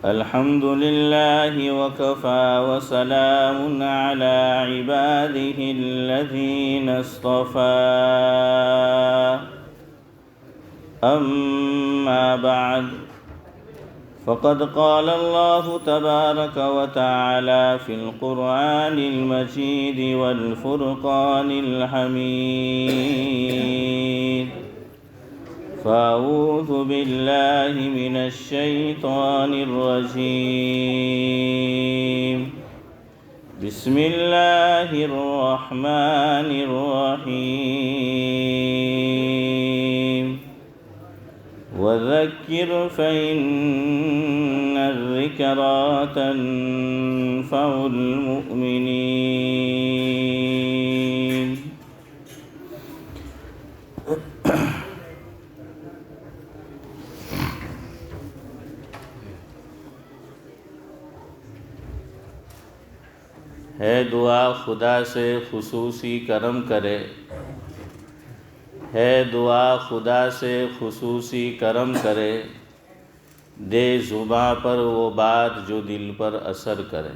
الحمد لله وكفى وسلام على عباده الذين اصطفى أما بعد فقد قال الله تبارك وتعالى في القرآن المجيد والفرقان الحميد فأعوذ بالله من الشيطان الرجيم بسم الله الرحمن الرحيم وذكر فإن الذكرى تنفع المؤمنين. ہے دعا خدا سے خصوصی کرم کرے، ہے دعا خدا سے خصوصی کرم کرے، دے زباں پر وہ بات جو دل پر اثر کرے۔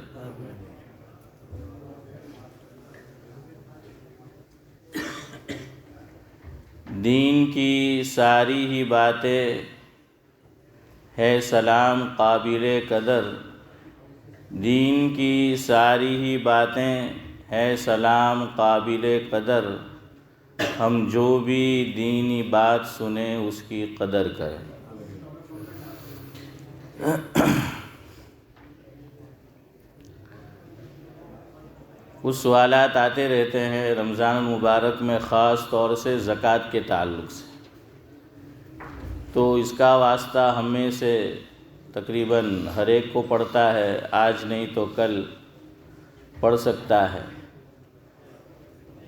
دین کی ساری ہی باتیں ہے سلام قابل قدر، دین کی ساری ہی باتیں ہے سلام قابل قدر، ہم جو بھی دینی بات سنیں اس کی قدر کریں۔ کچھ سوالات آتے رہتے ہیں رمضان المبارک میں، خاص طور سے زکوٰۃ کے تعلق سے، تو اس کا واسطہ ہم میں سے تقریباً ہر ایک کو پڑھتا ہے، آج نہیں تو کل پڑھ سکتا ہے۔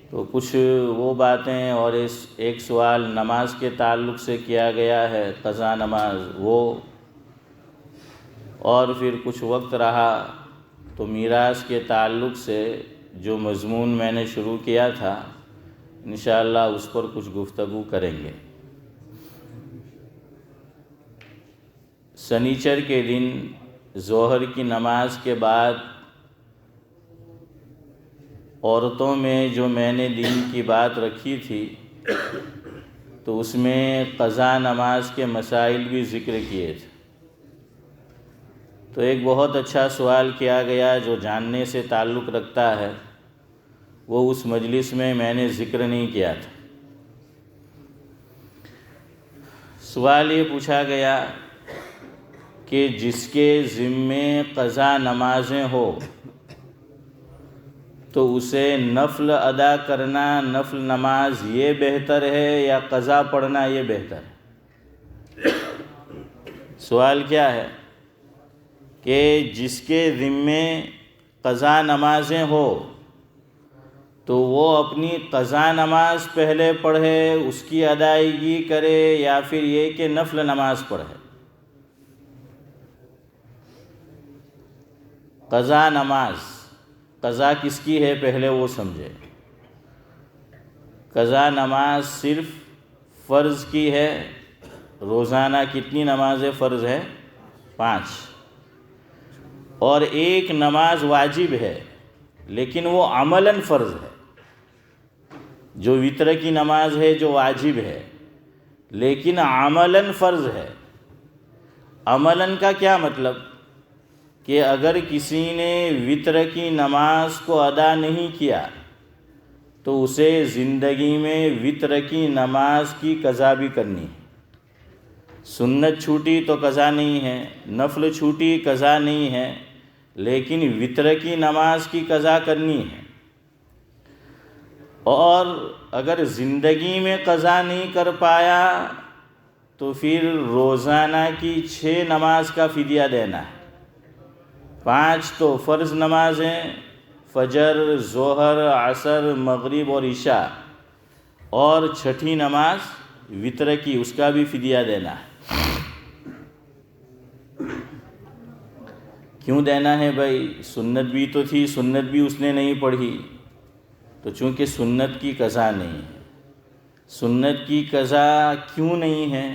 تو کچھ وہ باتیں، اور ایک سوال نماز کے تعلق سے کیا گیا ہے، قضا نماز وہ، اور پھر کچھ وقت رہا تو میراث کے تعلق سے جو مضمون میں نے شروع کیا تھا انشاءاللہ اس پر کچھ گفتگو کریں گے۔ سنیچر کے دن ظہر کی نماز کے بعد عورتوں میں جو میں نے دین کی بات رکھی تھی تو اس میں قضا نماز کے مسائل بھی ذکر کیے تھے، تو ایک بہت اچھا سوال کیا گیا جو جاننے سے تعلق رکھتا ہے، وہ اس مجلس میں نے ذکر نہیں کیا تھا۔ سوال یہ پوچھا گیا کہ جس کے ذمے قضا نمازیں ہو تو اسے نفل ادا کرنا، نفل نماز یہ بہتر ہے یا قضا پڑھنا یہ بہتر ہے؟ سوال کیا ہے کہ جس کے ذمے قضا نمازیں ہو تو وہ اپنی قضا نماز پہلے پڑھے، اس کی ادائیگی کرے، یا پھر یہ کہ نفل نماز پڑھے؟ قضا نماز، قضا کس کی ہے پہلے وہ سمجھے۔ قضا نماز صرف فرض کی ہے، روزانہ کتنی نمازیں فرض ہے؟ 5، اور ایک نماز واجب ہے لیکن وہ عملاً فرض ہے۔ جو وتر کی نماز ہے جو واجب ہے لیکن عملاً فرض ہے۔ عملاً کا کیا مطلب کہ اگر کسی نے وتر کی نماز کو ادا نہیں کیا تو اسے زندگی میں وتر کی نماز کی قضا بھی کرنی ہے۔ سنت چھوٹی تو قضا نہیں ہے، نفل چھوٹی قضا نہیں ہے، لیکن وتر کی نماز کی قضا کرنی ہے۔ اور اگر زندگی میں قضا نہیں کر پایا تو پھر روزانہ کی 6 نماز کا فدیہ دینا ہے۔ 5 تو فرض نمازیں، فجر، ظہر، عصر، مغرب اور عشاء، اور 6ٹھی نماز وتر کی، اس کا بھی فدیہ دینا ہے۔ کیوں دینا ہے بھائی؟ سنت بھی تو تھی، سنت بھی اس نے نہیں پڑھی، تو چونکہ سنت کی قضا نہیں ہے۔ سنت کی قضا کیوں نہیں ہے؟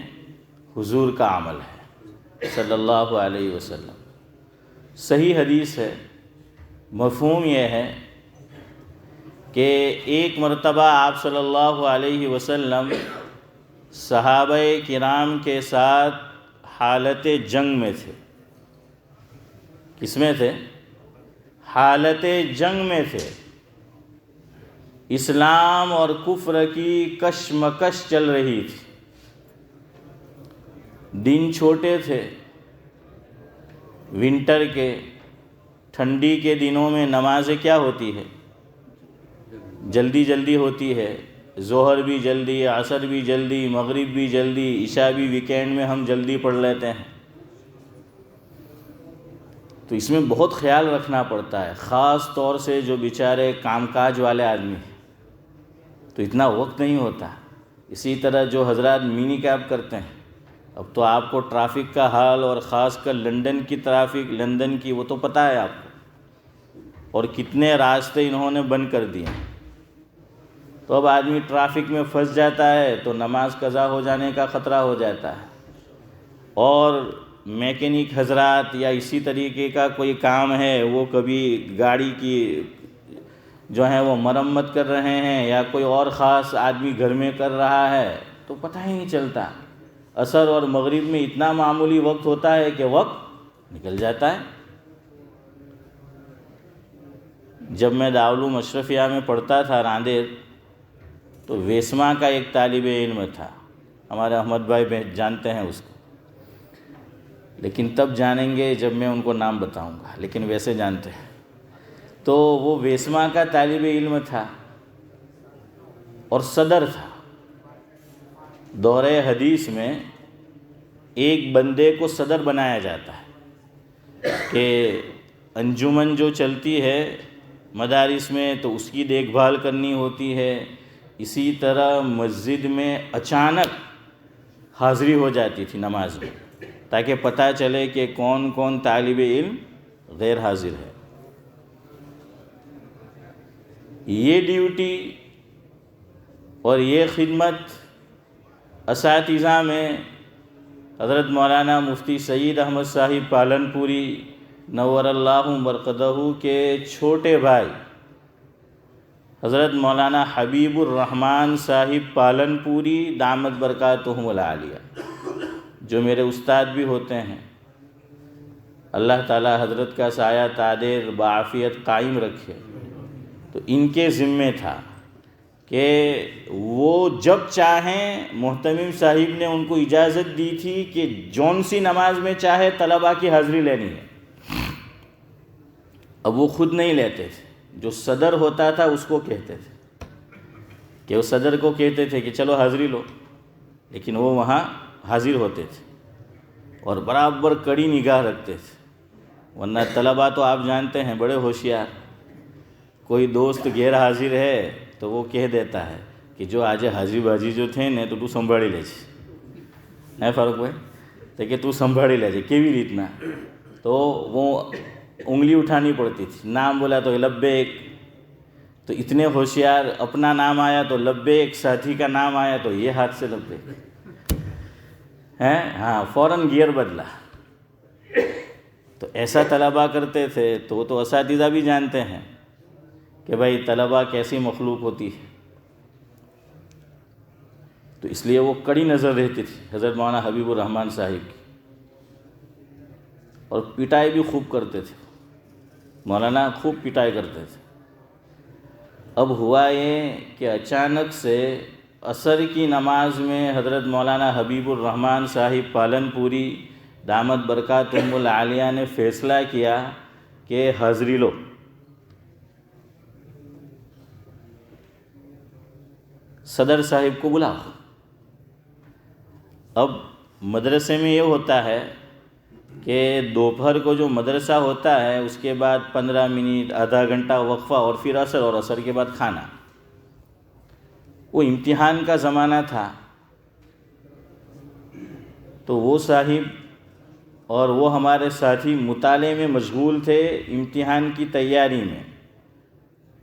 حضور کا عمل ہے صلی اللہ علیہ وسلم۔ صحیح حدیث ہے، مفہوم یہ ہے کہ ایک مرتبہ آپ صلی اللہ علیہ وسلم صحابہ کرام کے ساتھ حالت جنگ میں تھے۔ کس میں تھے؟ حالت جنگ میں تھے۔ اسلام اور کفر کی کشمکش چل رہی تھی، دن چھوٹے تھے، ونٹر کے ٹھنڈی کے دنوں میں نمازیں کیا ہوتی ہے؟ جلدی جلدی ہوتی ہے، ظہر بھی جلدی، عصر بھی جلدی، مغرب بھی جلدی، عشاء بھی ویکینڈ میں ہم جلدی پڑھ لیتے ہیں۔ تو اس میں بہت خیال رکھنا پڑتا ہے، خاص طور سے جو بیچارے کام کاج والے آدمی ہیں تو اتنا وقت نہیں ہوتا۔ اسی طرح جو حضرات منی کیب کرتے ہیں، اب تو آپ کو ٹرافک کا حال اور خاص کر لندن کی ٹرافک، لندن کی وہ تو پتہ ہے آپ کو، اور کتنے راستے انہوں نے بند کر دیے۔ تو اب آدمی ٹرافک میں پھنس جاتا ہے تو نماز قضا ہو جانے کا خطرہ ہو جاتا ہے، اور میکینک حضرات یا اسی طریقے کا کوئی کام ہے، وہ کبھی گاڑی کی جو ہے وہ مرمت کر رہے ہیں یا کوئی اور خاص آدمی گھر میں کر رہا ہے تو پتہ ہی نہیں چلتا۔ عصر اور مغرب میں اتنا معمولی وقت ہوتا ہے کہ وقت نکل جاتا ہے۔ جب میں دارالعلوم اشرفیہ میں پڑھتا تھا راندیر، تو ویسما کا ایک طالب علم تھا، ہمارے احمد بھائی جانتے ہیں اس کو، لیکن تب جانیں گے جب میں ان کو نام بتاؤں گا، لیکن ویسے جانتے ہیں۔ تو وہ ویسما کا طالب علم تھا اور صدر تھا۔ دور حدیث میں ایک بندے کو صدر بنایا جاتا ہے کہ انجمن جو چلتی ہے مدارس میں تو اس کی دیکھ بھال کرنی ہوتی ہے، اسی طرح مسجد میں اچانک حاضری ہو جاتی تھی نماز میں، تاکہ پتہ چلے کہ کون کون طالب علم غیر حاضر ہے۔ یہ ڈیوٹی اور یہ خدمت اساتذہ میں حضرت مولانا مفتی سعید احمد صاحب پالنپوری نور اللہ مرقدہ کے چھوٹے بھائی حضرت مولانا حبیب الرحمن صاحب پالنپوری دامت برکاتہم العالیہ، جو میرے استاد بھی ہوتے ہیں، اللہ تعالی حضرت کا سایہ تادیر بعافیت قائم رکھے، تو ان کے ذمے تھا کہ وہ جب چاہیں، محتمم صاحب نے ان کو اجازت دی تھی کہ جون سی نماز میں چاہے طلباء کی حاضری لینی ہے۔ اب وہ خود نہیں لیتے تھے، جو صدر ہوتا تھا اس کو کہتے تھے، کہ وہ صدر کو کہتے تھے کہ چلو حاضری لو، لیکن وہ وہاں حاضر ہوتے تھے اور برابر کڑی نگاہ رکھتے تھے، ورنہ طلباء تو آپ جانتے ہیں بڑے ہوشیار، کوئی دوست غیر حاضر ہے تو وہ کہہ دیتا ہے کہ جو آج حاضری بازی جو تھے نے تو سنبھاڑی لے جی، ہے فاروق بھائی، تو کہ تو سنبھاڑی لے جی کیوی ریتنا، تو وہ انگلی اٹھانی پڑتی تھی، نام بولا تو لبیک، تو اتنے ہوشیار، اپنا نام آیا تو لبیک، ساتھی کا نام آیا تو یہ ہاتھ سے لبیک ہے، ہاں فوراً گیئر بدلا۔ تو ایسا طلباء کرتے تھے، تو وہ تو اساتذہ بھی جانتے ہیں کہ بھائی طلباء کیسی مخلوق ہوتی ہے، تو اس لیے وہ کڑی نظر رہتی تھی حضرت مولانا حبیب الرحمن صاحب کی، اور پٹائی بھی خوب کرتے تھے، مولانا خوب پٹائی کرتے تھے۔ اب ہوا یہ کہ اچانک سے عصر کی نماز میں حضرت مولانا حبیب الرحمن صاحب پالنپوری دامت برکاتہم العالیہ نے فیصلہ کیا کہ حاضری لو۔ صدر صاحب کو بلاؤ۔ اب مدرسے میں یہ ہوتا ہے کہ دوپہر کو جو مدرسہ ہوتا ہے اس کے بعد 15 منٹ آدھا گھنٹہ وقفہ، اور پھر عصر، اور عصر کے بعد کھانا۔ وہ امتحان کا زمانہ تھا، تو وہ صاحب اور وہ ہمارے ساتھی مطالعے میں مشغول تھے، امتحان کی تیاری میں،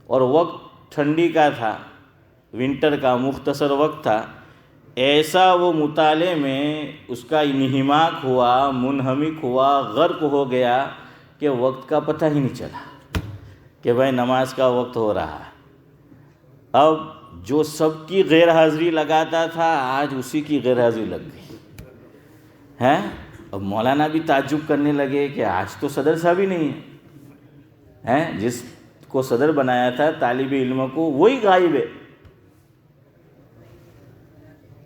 اور وقت ٹھنڈی کا تھا، ونٹر کا مختصر وقت تھا۔ ایسا وہ مطالعے میں اس کا انہماک ہوا، منہمک ہوا، غرق ہو گیا کہ وقت کا پتہ ہی نہیں چلا کہ بھائی نماز کا وقت ہو رہا ہے۔ اب جو سب کی غیر حاضری لگاتا تھا آج اسی کی غیر حاضری لگ گئی ہے۔ اب مولانا بھی تعجب کرنے لگے کہ آج تو صدر صاحب ہی نہیں ہے، جس کو صدر بنایا تھا طالب علم کو وہی غائب ہے۔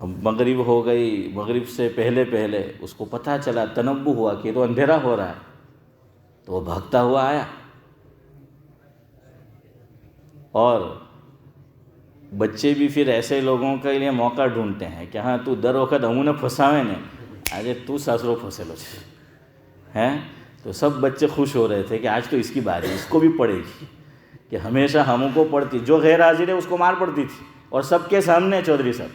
اب مغرب ہو گئی، مغرب سے پہلے اس کو پتہ چلا، تنبہ ہوا کہ تو اندھیرا ہو رہا ہے، تو وہ بھاگتا ہوا آیا اور بچے بھی پھر ایسے لوگوں کے لیے موقع ڈھونڈتے ہیں کہ ہاں تو در وقت ہموں نے پھنساوے نے آج تو ساسرو پھنسے لو ہیں۔ تو سب بچے خوش ہو رہے تھے کہ آج تو اس کی باری، اس کو بھی پڑے گی، کہ ہمیشہ ہموں کو پڑتی، جو غیر حاضر ہے اس کو مار پڑتی تھی، اور سب کے سامنے چودھری صاحب،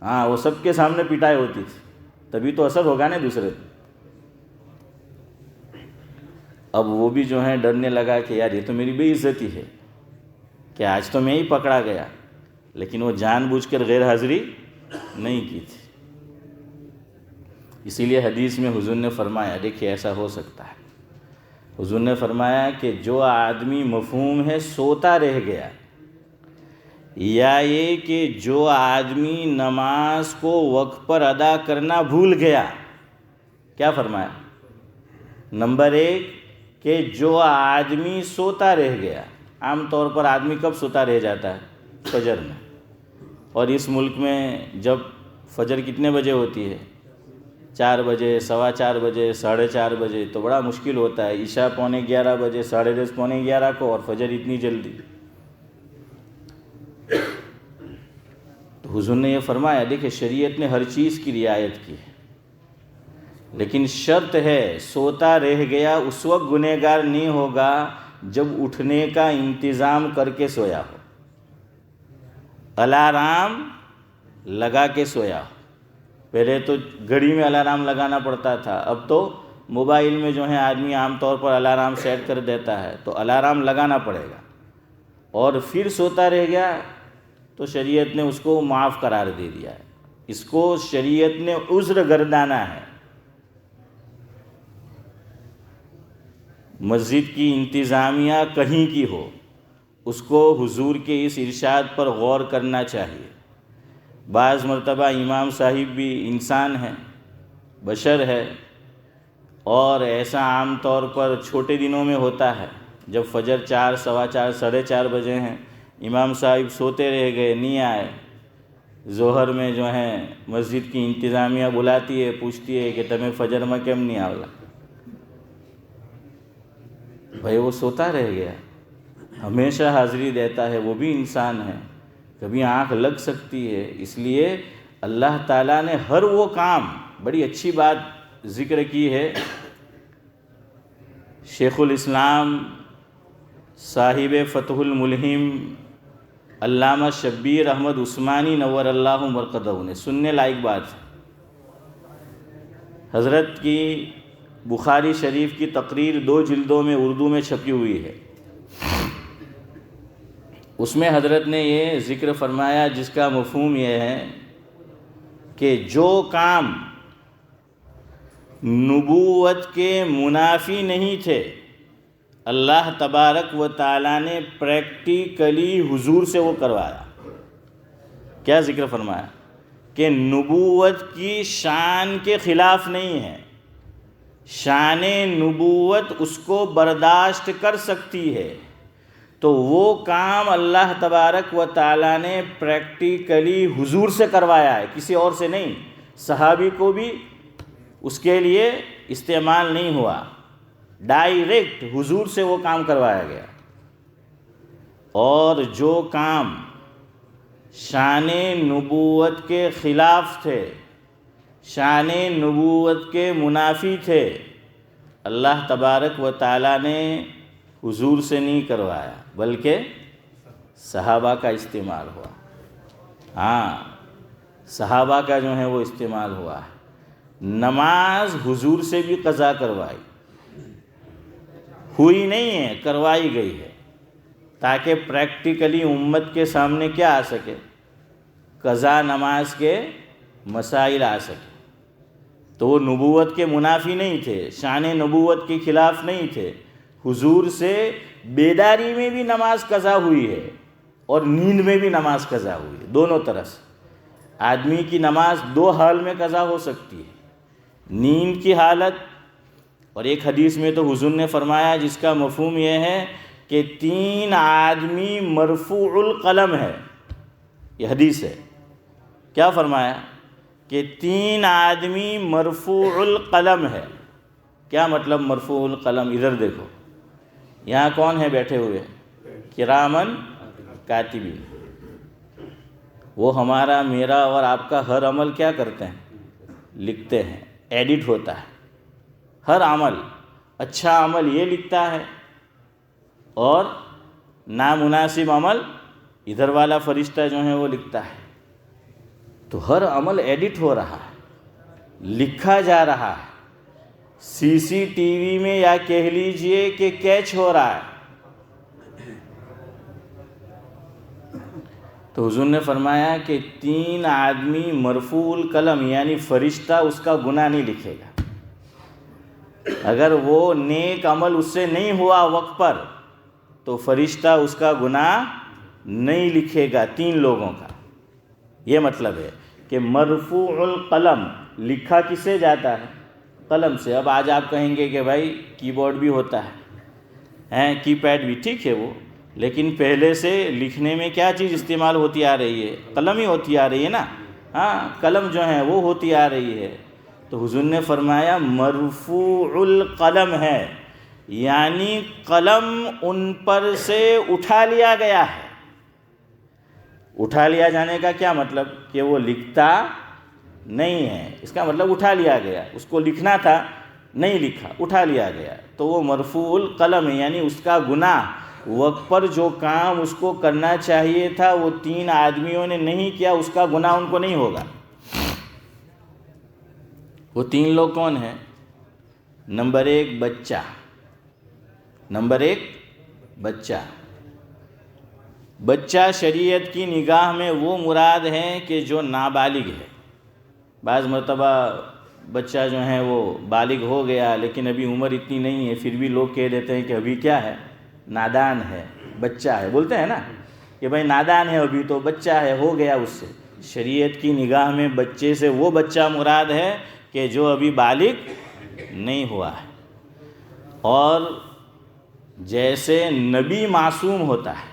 ہاں وہ سب کے سامنے پٹائی ہوتی تھی، تبھی تو اثر ہوگا نا دوسرے۔ اب وہ بھی جو ہے ڈرنے لگا کہ یار یہ تو میری بے عزتی ہے کہ آج تو میں ہی پکڑا گیا، لیکن وہ جان بوجھ کر غیر حاضری نہیں کی تھی۔ اسی لیے حدیث میں حضور نے فرمایا، دیکھیے ایسا ہو سکتا ہے، حضور نے فرمایا کہ جو آدمی مفہوم ہے سوتا رہ گیا، یا یہ کہ جو آدمی نماز کو وقت پر ادا کرنا بھول گیا، کیا فرمایا؟ نمبر 1 کہ جو آدمی سوتا رہ گیا۔ عام طور پر آدمی کب سوتا رہ جاتا ہے؟ فجر میں، اور اس ملک میں جب فجر کتنے بجے ہوتی ہے؟ 4 بجے، 4:15 بجے، 4:30 بجے، تو بڑا مشکل ہوتا ہے عشاء 11:15 بجے، 10:30 11:15 کو، اور فجر اتنی جلدی۔ تو حضور نے یہ فرمایا، دیکھیں شریعت نے ہر چیز کی رعایت کی ہے، لیکن شرط ہے سوتا رہ گیا اس وقت گنہگار نہیں ہوگا جب اٹھنے کا انتظام کر کے سویا ہو، الارم لگا کے سویا ہو۔ پہلے تو گھڑی میں الارم لگانا پڑتا تھا، اب تو موبائل میں جو ہے آدمی عام طور پر الارم سیٹ کر دیتا ہے، تو الارم لگانا پڑے گا، اور پھر سوتا رہ گیا تو شریعت نے اس کو معاف قرار دے دیا ہے، اس کو شریعت نے عذر گردانا ہے۔ مسجد کی انتظامیہ کہیں کی ہو، اس کو حضور کے اس ارشاد پر غور کرنا چاہیے۔ بعض مرتبہ امام صاحب بھی انسان ہیں، بشر ہے، اور ایسا عام طور پر چھوٹے دنوں میں ہوتا ہے، جب فجر 4، 4:15، 4:30 بجے ہیں، امام صاحب سوتے رہ گئے، نہیں آئے، ظہر میں جو ہے مسجد کی انتظامیہ بلاتی ہے، پوچھتی ہے کہ تمہیں فجر میں کیم نہیں آولا؟ بھائی وہ سوتا رہ گیا، ہمیشہ حاضری دیتا ہے، وہ بھی انسان ہے، کبھی آنکھ لگ سکتی ہے۔ اس لیے اللہ تعالیٰ نے ہر وہ کام، بڑی اچھی بات ذکر کی ہے شیخ الاسلام صاحب فتح الملہم علامہ شبیر احمد عثمانی نور اللہ مرقدہ نے، سننے لائق بات ہے۔ حضرت کی بخاری شریف کی تقریر 2 جلدوں میں اردو میں چھپی ہوئی ہے، اس میں حضرت نے یہ ذکر فرمایا جس کا مفہوم یہ ہے کہ جو کام نبوت کے منافی نہیں تھے، اللہ تبارک و تعالیٰ نے پریکٹیکلی حضور سے وہ کروایا۔ کیا ذکر فرمایا؟ کہ نبوت کی شان کے خلاف نہیں ہے، شان نبوت اس کو برداشت کر سکتی ہے، تو وہ کام اللہ تبارک و تعالیٰ نے پریکٹیکلی حضور سے کروایا ہے، کسی اور سے نہیں۔ صحابی کو بھی اس کے لیے استعمال نہیں ہوا، ڈائریکٹ حضور سے وہ کام کروایا گیا۔ اور جو کام شان نبوت کے خلاف تھے، شان نبوت کے منافی تھے، اللہ تبارک و تعالیٰ نے حضور سے نہیں کروایا، بلکہ صحابہ کا استعمال ہوا۔ ہاں، صحابہ کا جو ہے وہ استعمال ہوا ہے۔ نماز حضور سے بھی قضا کروائی ہوئی نہیں ہے، کروائی گئی ہے، تاکہ پریکٹیکلی امت کے سامنے کیا آ سکے؟ قضا نماز کے مسائل آ سکے۔ تو وہ نبوت کے منافی نہیں تھے، شان نبوت کے خلاف نہیں تھے. حضور سے بیداری میں بھی نماز قضا ہوئی ہے اور نیند میں بھی نماز قضا ہوئی ہے، دونوں طرح سے. آدمی کی نماز دو حال میں قضا ہو سکتی ہے، نیند کی حالت، اور ایک حدیث میں تو حضور نے فرمایا جس کا مفہوم یہ ہے کہ 3 آدمی مرفوع القلم ہے. یہ حدیث ہے. کیا فرمایا؟ کہ 3 آدمی مرفوع القلم ہے. کیا مطلب مرفوع القلم؟ ادھر دیکھو، یہاں کون ہے بیٹھے ہوئے؟ کرامن کاتبین. وہ ہمارا، میرا اور آپ کا ہر عمل کیا کرتے ہیں؟ لکھتے ہیں، ایڈٹ ہوتا ہے. ہر عمل، اچھا عمل یہ لکھتا ہے اور نامناسب عمل ادھر والا فرشتہ جو ہے وہ لکھتا ہے. تو ہر عمل ایڈٹ ہو رہا ہے، لکھا جا رہا ہے، سی سی ٹی وی میں یا کہہ لیجئے کہ کیچ ہو رہا ہے. تو حضور نے فرمایا کہ 3 آدمی مرفوع القلم، یعنی فرشتہ اس کا گناہ نہیں لکھے گا. اگر وہ نیک عمل اس سے نہیں ہوا وقت پر تو فرشتہ اس کا گناہ نہیں لکھے گا. 3 لوگوں کا یہ مطلب ہے کہ مرفوع القلم، لکھا کس سے جاتا ہے؟ قلم سے. اب آج آپ کہیں گے کہ بھائی کی بورڈ بھی ہوتا ہے، کی پیڈ بھی، ٹھیک ہے وہ، لیکن پہلے سے لکھنے میں کیا چیز استعمال ہوتی آ رہی ہے؟ قلم ہی ہوتی آ رہی ہے نا. قلم جو ہے وہ ہوتی آ رہی ہے. تو حضور نے فرمایا مرفوع القلم ہے، یعنی قلم ان پر سے اٹھا لیا گیا ہے. اٹھا لیا جانے کا کیا مطلب؟ کہ وہ لکھتا نہیں ہے، اس کا مطلب اٹھا لیا گیا. اس کو لکھنا تھا، نہیں لکھا، اٹھا لیا گیا. تو وہ مرفوع القلم ہے، یعنی اس کا گناہ، وقت پر جو کام اس کو کرنا چاہیے تھا وہ 3 آدمیوں نے نہیں کیا، اس کا گناہ ان کو نہیں ہوگا. وہ 3 لوگ کون ہیں؟ نمبر 1 بچہ. نمبر 1 بچہ. بچہ شریعت کی نگاہ میں وہ مراد ہے کہ جو نابالغ ہے. بعض مرتبہ بچہ جو ہے وہ بالغ ہو گیا لیکن ابھی عمر اتنی نہیں ہے، پھر بھی لوگ کہہ دیتے ہیں کہ ابھی کیا ہے؟ نادان ہے، بچہ ہے. بولتے ہیں نا کہ بھائی نادان ہے، ابھی تو بچہ ہے، ہو گیا اس سے. شریعت کی نگاہ میں بچے سے وہ بچہ مراد ہے کہ جو ابھی بالغ نہیں ہوا ہے. اور جیسے نبی معصوم ہوتا ہے،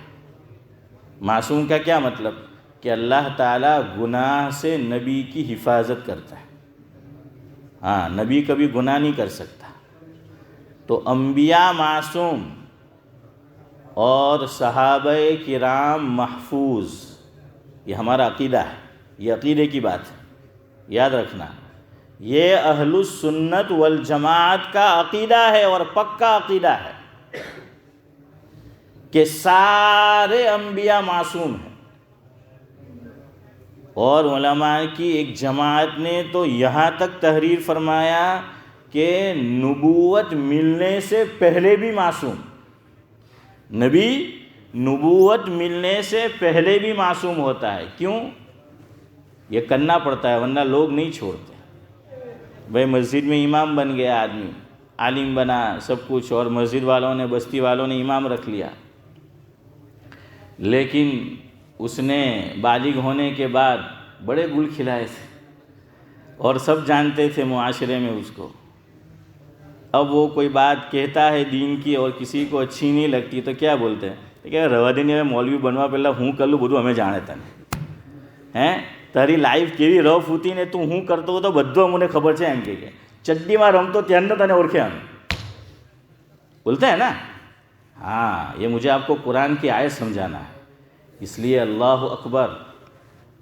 معصوم کا کیا مطلب؟ کہ اللہ تعالیٰ گناہ سے نبی کی حفاظت کرتا ہے. نبی کبھی گناہ نہیں کر سکتا. تو انبیاء معصوم اور صحابہ کرام محفوظ، یہ ہمارا عقیدہ ہے، یہ عقیدے کی بات ہے، یاد رکھنا. یہ اہل السنت والجماعت کا عقیدہ ہے اور پکا عقیدہ ہے کہ سارے انبیاء معصوم ہیں. اور علماء کی ایک جماعت نے تو یہاں تک تحریر فرمایا کہ نبوت ملنے سے پہلے بھی معصوم. نبی نبوت ملنے سے پہلے بھی معصوم ہوتا ہے. کیوں؟ یہ کرنا پڑتا ہے ورنہ لوگ نہیں چھوڑتے. بھائی مسجد میں امام بن گیا آدمی، عالم بنا، سب کچھ، اور مسجد والوں نے، بستی والوں نے امام رکھ لیا، لیکن اس نے بالغ ہونے کے بعد بڑے گل کھلائے تھے اور سب جانتے تھے معاشرے میں اس کو. اب وہ کوئی بات کہتا ہے دین کی اور کسی کو اچھی نہیں لگتی تو کیا بولتے ہیں کہ روا دینی میں مولوی بنوا پہلا ہوں کر لوں بدو ہمیں جانے تنے ہیں તારી લાઈફ કેવી રફ હતી ને તું હું કરતો હતો બધું અમને ખબર છે એમ કે ચડ્ડીમાં રમતો ત્યારને તને ઓળખે અમે بولتے ہیں نا. یہ مجھے آپ کو قرآن کی آیت سمجھانا ہے. اس لیے اللہ اکبر،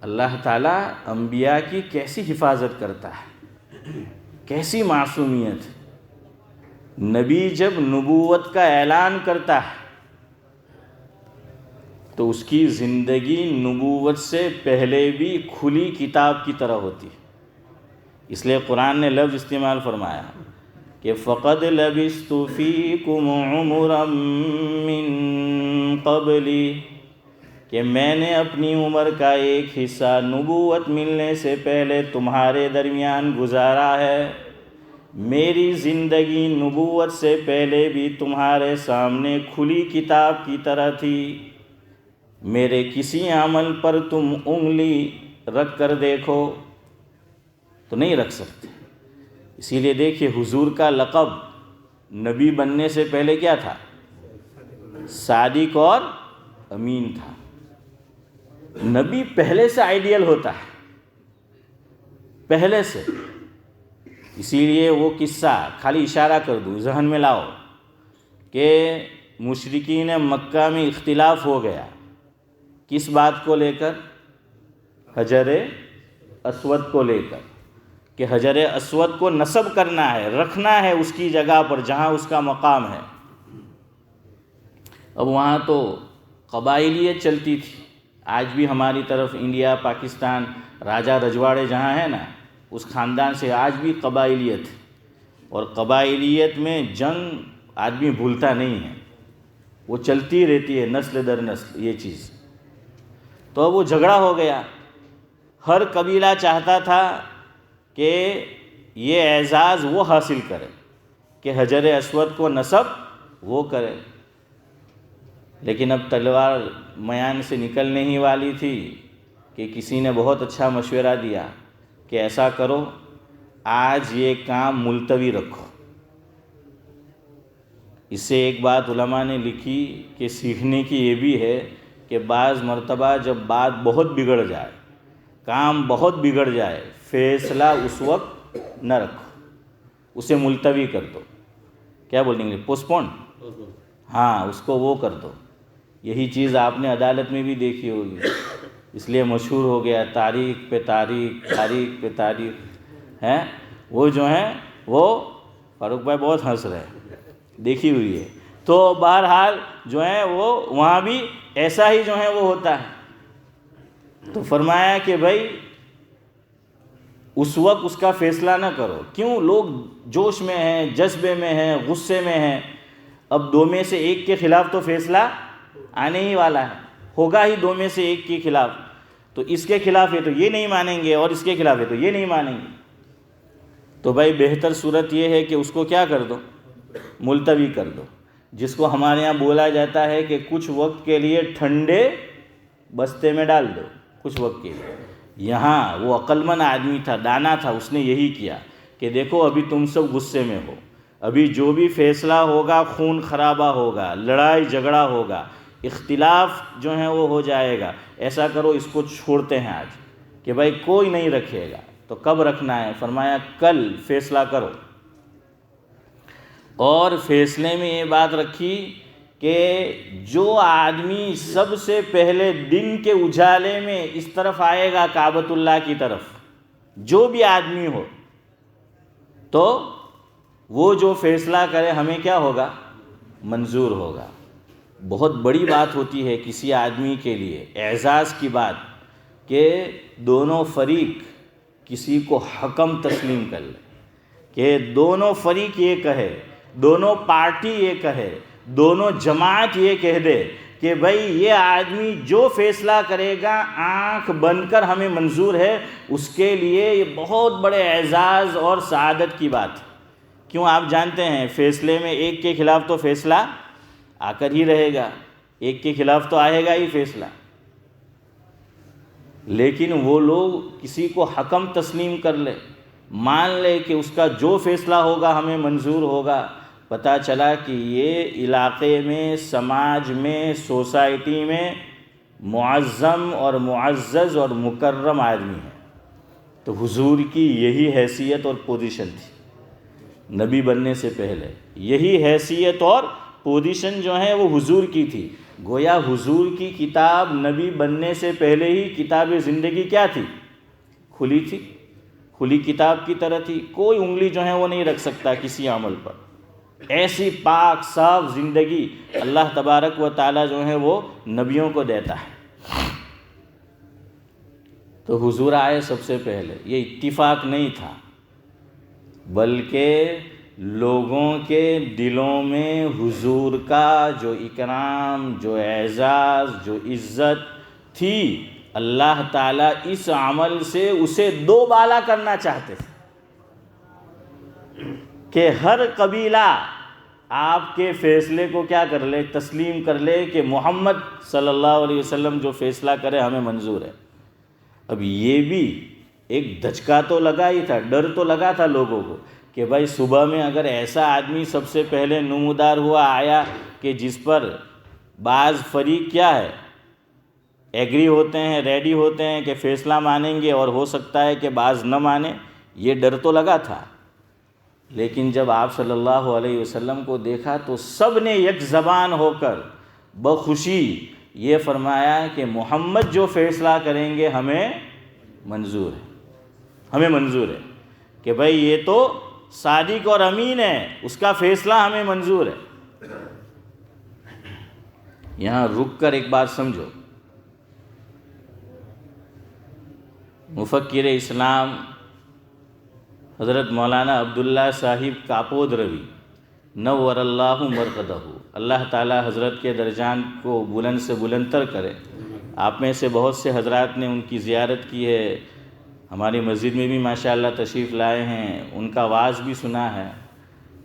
اللہ تعالیٰ انبیاء کی کیسی حفاظت کرتا ہے، کیسی معصومیت. نبی جب نبوت کا اعلان کرتا ہے تو اس کی زندگی نبوت سے پہلے بھی کھلی کتاب کی طرح ہوتی ہے. اس لیے قرآن نے لفظ استعمال فرمایا کہ فَقَدْ لَبِثْتُ فِيكُمْ عُمُرًا مِّن قَبْلِ، کہ میں نے اپنی عمر کا ایک حصہ نبوت ملنے سے پہلے تمہارے درمیان گزارا ہے، میری زندگی نبوت سے پہلے بھی تمہارے سامنے کھلی کتاب کی طرح تھی، میرے کسی عمل پر تم انگلی رکھ کر دیکھو تو نہیں رکھ سکتے۔ اسی لیے دیکھیے حضور کا لقب نبی بننے سے پہلے کیا تھا؟ صادق اور امین تھا۔ نبی پہلے سے آئیڈیل ہوتا ہے، پہلے سے۔ اسی لیے وہ قصہ خالی اشارہ کر دوں، ذہن میں لاؤ کہ مشرکین مکہ میں اختلاف ہو گیا کس بات کو لے کر؟ حجر اسود کو لے کر، کہ حجر اسود کو نصب کرنا ہے، رکھنا ہے اس کی جگہ پر جہاں اس کا مقام ہے۔ اب وہاں تو قبائلیت چلتی تھی، آج بھی ہماری طرف انڈیا پاکستان راجہ رجواڑے جہاں ہے نا، اس خاندان سے آج بھی قبائلیت، اور قبائلیت میں جنگ آدمی بھولتا نہیں ہے، وہ چلتی رہتی ہے نسل در نسل یہ چیز۔ تو اب وہ جھگڑا ہو گیا، ہر قبیلہ چاہتا تھا کہ یہ اعزاز وہ حاصل کرے کہ حجر اسود کو نصب وہ کرے، لیکن اب تلوار میان سے نکلنے ہی والی تھی کہ کسی نے بہت اچھا مشورہ دیا کہ ایسا کرو، آج یہ کام ملتوی رکھو۔ اس سے ایک بات علماء نے لکھی کہ سیکھنے کی یہ بھی ہے کہ بعض مرتبہ جب بات بہت بگڑ جائے، کام بہت بگڑ جائے، فیصلہ اس وقت نہ رکھو، اسے ملتوی کر دو۔ کیا بولیں گے؟ پوسٹ پون، ہاں اس کو وہ کر دو۔ یہی چیز آپ نے عدالت میں بھی دیکھی ہوگی، اس لیے مشہور ہو گیا تاریخ پہ تاریخ، تاریخ پہ تاریخ ہے۔ وہ جو ہیں وہ فاروق بھائی بہت ہنس رہے ہیں، دیکھی ہوئی ہے۔ تو بہرحال جو ہے وہ وہاں بھی ایسا ہی جو ہے وہ ہوتا ہے۔ تو فرمایا کہ بھائی اس وقت اس کا فیصلہ نہ کرو، کیوں؟ لوگ جوش میں ہیں، جذبے میں ہیں، غصے میں ہیں، اب دو میں سے ایک کے خلاف تو فیصلہ آنے ہی والا ہے، ہوگا ہی دو میں سے ایک کے خلاف، تو اس کے خلاف ہے تو یہ نہیں مانیں گے، اور اس کے خلاف ہے تو یہ نہیں مانیں گے۔ تو بھائی بہتر صورت یہ ہے کہ اس کو کیا کر دو؟ ملتوی کر دو، جس کو ہمارے یہاں بولا جاتا ہے کہ کچھ وقت کے لیے ٹھنڈے بستے میں ڈال دو، کچھ وقت کے لیے۔ یہاں وہ عقلمند آدمی تھا، دانا تھا، اس نے یہی کیا کہ دیکھو ابھی تم سب غصے میں ہو، ابھی جو بھی فیصلہ ہوگا خون خرابہ ہوگا، لڑائی جھگڑا ہوگا، اختلاف جو ہے وہ ہو جائے گا، ایسا کرو اس کو چھوڑتے ہیں آج، کہ بھائی کوئی نہیں رکھے گا۔ تو کب رکھنا ہے؟ فرمایا کل فیصلہ کرو۔ اور فیصلے میں یہ بات رکھی کہ جو آدمی سب سے پہلے دن کے اجالے میں اس طرف آئے گا کعبۃ اللہ کی طرف، جو بھی آدمی ہو، تو وہ جو فیصلہ کرے ہمیں کیا ہوگا؟ منظور ہوگا۔ بہت بڑی بات ہوتی ہے کسی آدمی کے لیے، اعزاز کی بات، کہ دونوں فریق کسی کو حکم تسلیم کر لے، کہ دونوں فریق یہ کہے، دونوں پارٹی یہ کہے، دونوں جماعت یہ کہہ دے کہ بھائی یہ آدمی جو فیصلہ کرے گا آنکھ بند کر ہمیں منظور ہے، اس کے لیے یہ بہت بڑے اعزاز اور سعادت کی بات ہے۔ کیوں؟ آپ جانتے ہیں فیصلے میں ایک کے خلاف تو فیصلہ آ کر ہی رہے گا، ایک کے خلاف تو آئے گا ہی فیصلہ، لیکن وہ لوگ کسی کو حکم تسلیم کر لے، مان لے کہ اس کا جو فیصلہ ہوگا ہمیں منظور ہوگا۔ پتہ چلا کہ یہ علاقے میں، سماج میں، سوسائٹی میں معظم اور معزز اور مکرم آدمی ہے۔ تو حضور کی یہی حیثیت اور پوزیشن تھی نبی بننے سے پہلے، یہی حیثیت اور پوزیشن جو ہے وہ حضور کی تھی۔ گویا حضور کی کتاب نبی بننے سے پہلے ہی کتاب زندگی کیا تھی؟ کھلی تھی، کھلی کتاب کی طرح تھی، کوئی انگلی جو ہے وہ نہیں رکھ سکتا کسی عمل پر۔ ایسی پاک صاف زندگی اللہ تبارک و تعالیٰ جو ہے وہ نبیوں کو دیتا ہے۔ تو حضور آئے سب سے پہلے، یہ اتفاق نہیں تھا، بلکہ لوگوں کے دلوں میں حضور کا جو اکرام، جو اعزاز، جو عزت تھی اللہ تعالیٰ اس عمل سے اسے دو بالا کرنا چاہتے تھے کہ ہر قبیلہ آپ کے فیصلے کو کیا کر لے، تسلیم کر لے کہ محمد صلی اللہ علیہ وسلم جو فیصلہ کرے ہمیں منظور ہے۔ اب یہ بھی ایک دھچکا تو لگا ہی تھا، ڈر تو لگا تھا لوگوں کو کہ بھائی صبح میں اگر ایسا آدمی سب سے پہلے نمودار ہوا آیا کہ جس پر بعض فریق کیا ہے ایگری ہوتے ہیں، ریڈی ہوتے ہیں کہ فیصلہ مانیں گے، اور ہو سکتا ہے کہ بعض نہ مانیں، یہ ڈر تو لگا تھا۔ لیکن جب آپ صلی اللہ علیہ وسلم کو دیکھا تو سب نے یک زبان ہو کر بخوشی یہ فرمایا کہ محمد جو فیصلہ کریں گے ہمیں منظور ہے، ہمیں منظور ہے کہ بھائی یہ تو صادق اور امین ہے، اس کا فیصلہ ہمیں منظور ہے۔ یہاں رک کر ایک بات سمجھو، مفکر اسلام حضرت مولانا عبداللہ صاحب کاپود روی نور اللہ مرقدہ، اللہ تعالی حضرت کے درجان کو بلند سے بلند تر کرے۔ آپ میں سے بہت سے حضرات نے ان کی زیارت کی ہے، ہماری مسجد میں بھی ماشاءاللہ تشریف لائے ہیں، ان کا واعظ بھی سنا ہے۔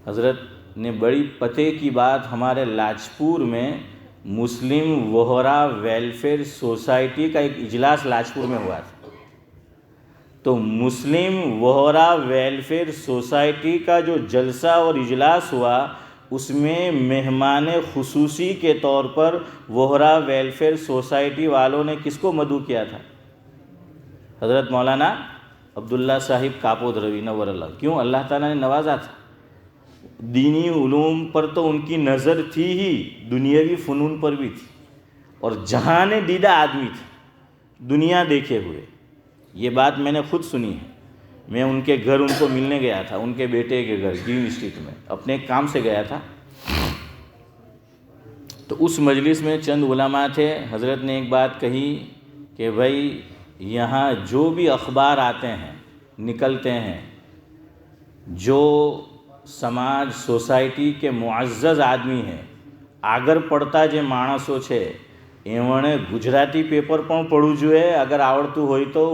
حضرت نے بڑی پتے کی بات، ہمارے لاجپور میں مسلم وہرا ویلفیئر سوسائٹی کا ایک اجلاس لاجپور میں ہوا تھا، تو مسلم وہرا ویلفیئر سوسائٹی کا جو جلسہ اور اجلاس ہوا اس میں مہمان خصوصی کے طور پر وہرا ویلفیئر سوسائٹی والوں نے کس کو مدعو کیا تھا؟ حضرت مولانا عبداللہ صاحب کاپود روی نور اللہ۔ کیوں؟ اللہ تعالیٰ نے نوازا تھا، دینی علوم پر تو ان کی نظر تھی ہی، دنیاوی فنون پر بھی تھی، اور جہان دیدہ آدمی تھے، دنیا دیکھے ہوئے۔ یہ بات میں نے خود سنی ہے، میں ان کے گھر ان کو ملنے گیا تھا، ان کے بیٹے کے گھر گرین اسٹریٹ میں، اپنے کام سے گیا تھا۔ تو اس مجلس میں چند علماء تھے، حضرت نے ایک بات کہی کہ بھائی یہاں جو بھی اخبار آتے ہیں نکلتے ہیں، جو سماج سوسائٹی کے معزز آدمی ہیں આગળ પડતા જે માણસો છે એમણે ગુજરાતી પેપર પણ પઢવું જોઈએ, અગર આવડતું હોય તો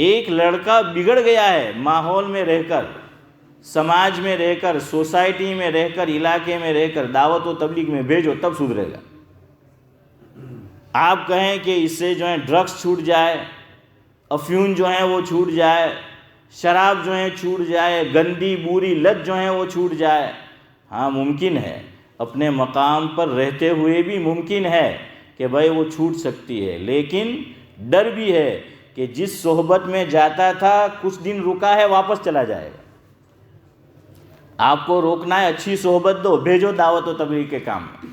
ایک لڑکا بگڑ گیا ہے ماحول میں رہ کر، سماج میں رہ کر، سوسائٹی میں رہ کر، علاقے میں رہ کر، دعوت و تبلیغ میں بھیجو تب سدھرے گا۔ آپ کہیں کہ اس سے جو ہے ڈرگس چھوٹ جائے، افیون جو ہے وہ چھوٹ جائے، شراب جو ہے چھوٹ جائے، گندی بری لت جو ہے وہ چھوٹ جائے، ہاں ممکن ہے، اپنے مقام پر رہتے ہوئے بھی ممکن ہے کہ بھائی وہ چھوٹ سکتی ہے، لیکن ڈر بھی ہے کہ جس صحبت میں جاتا تھا کچھ دن رکا ہے واپس چلا جائے گا۔ آپ کو روکنا ہے، اچھی صحبت دو، بھیجو دعوت و تبلیغ کے کام میں،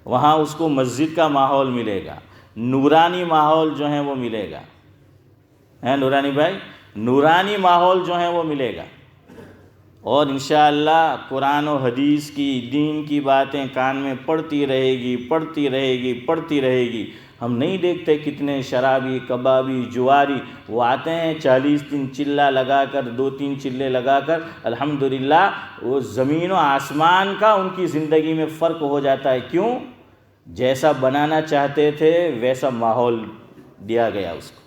وہاں اس کو مسجد کا ماحول ملے گا، نورانی ماحول جو ہے وہ ملے گا، ہے نورانی بھائی، نورانی ماحول جو ہے وہ ملے گا، اور انشاءاللہ قرآن و حدیث کی، دین کی باتیں کان میں پڑتی رہے گی، پڑتی رہے گی، پڑتی رہے گی۔ ہم نہیں دیکھتے کتنے شرابی، کبابی، جواری وہ آتے ہیں 40 دن چلہ لگا کر، 2-3 چلے لگا کر، الحمدللہ وہ زمین و آسمان کا ان کی زندگی میں فرق ہو جاتا ہے۔ کیوں؟ جیسا بنانا چاہتے تھے ویسا ماحول دیا گیا اس کو،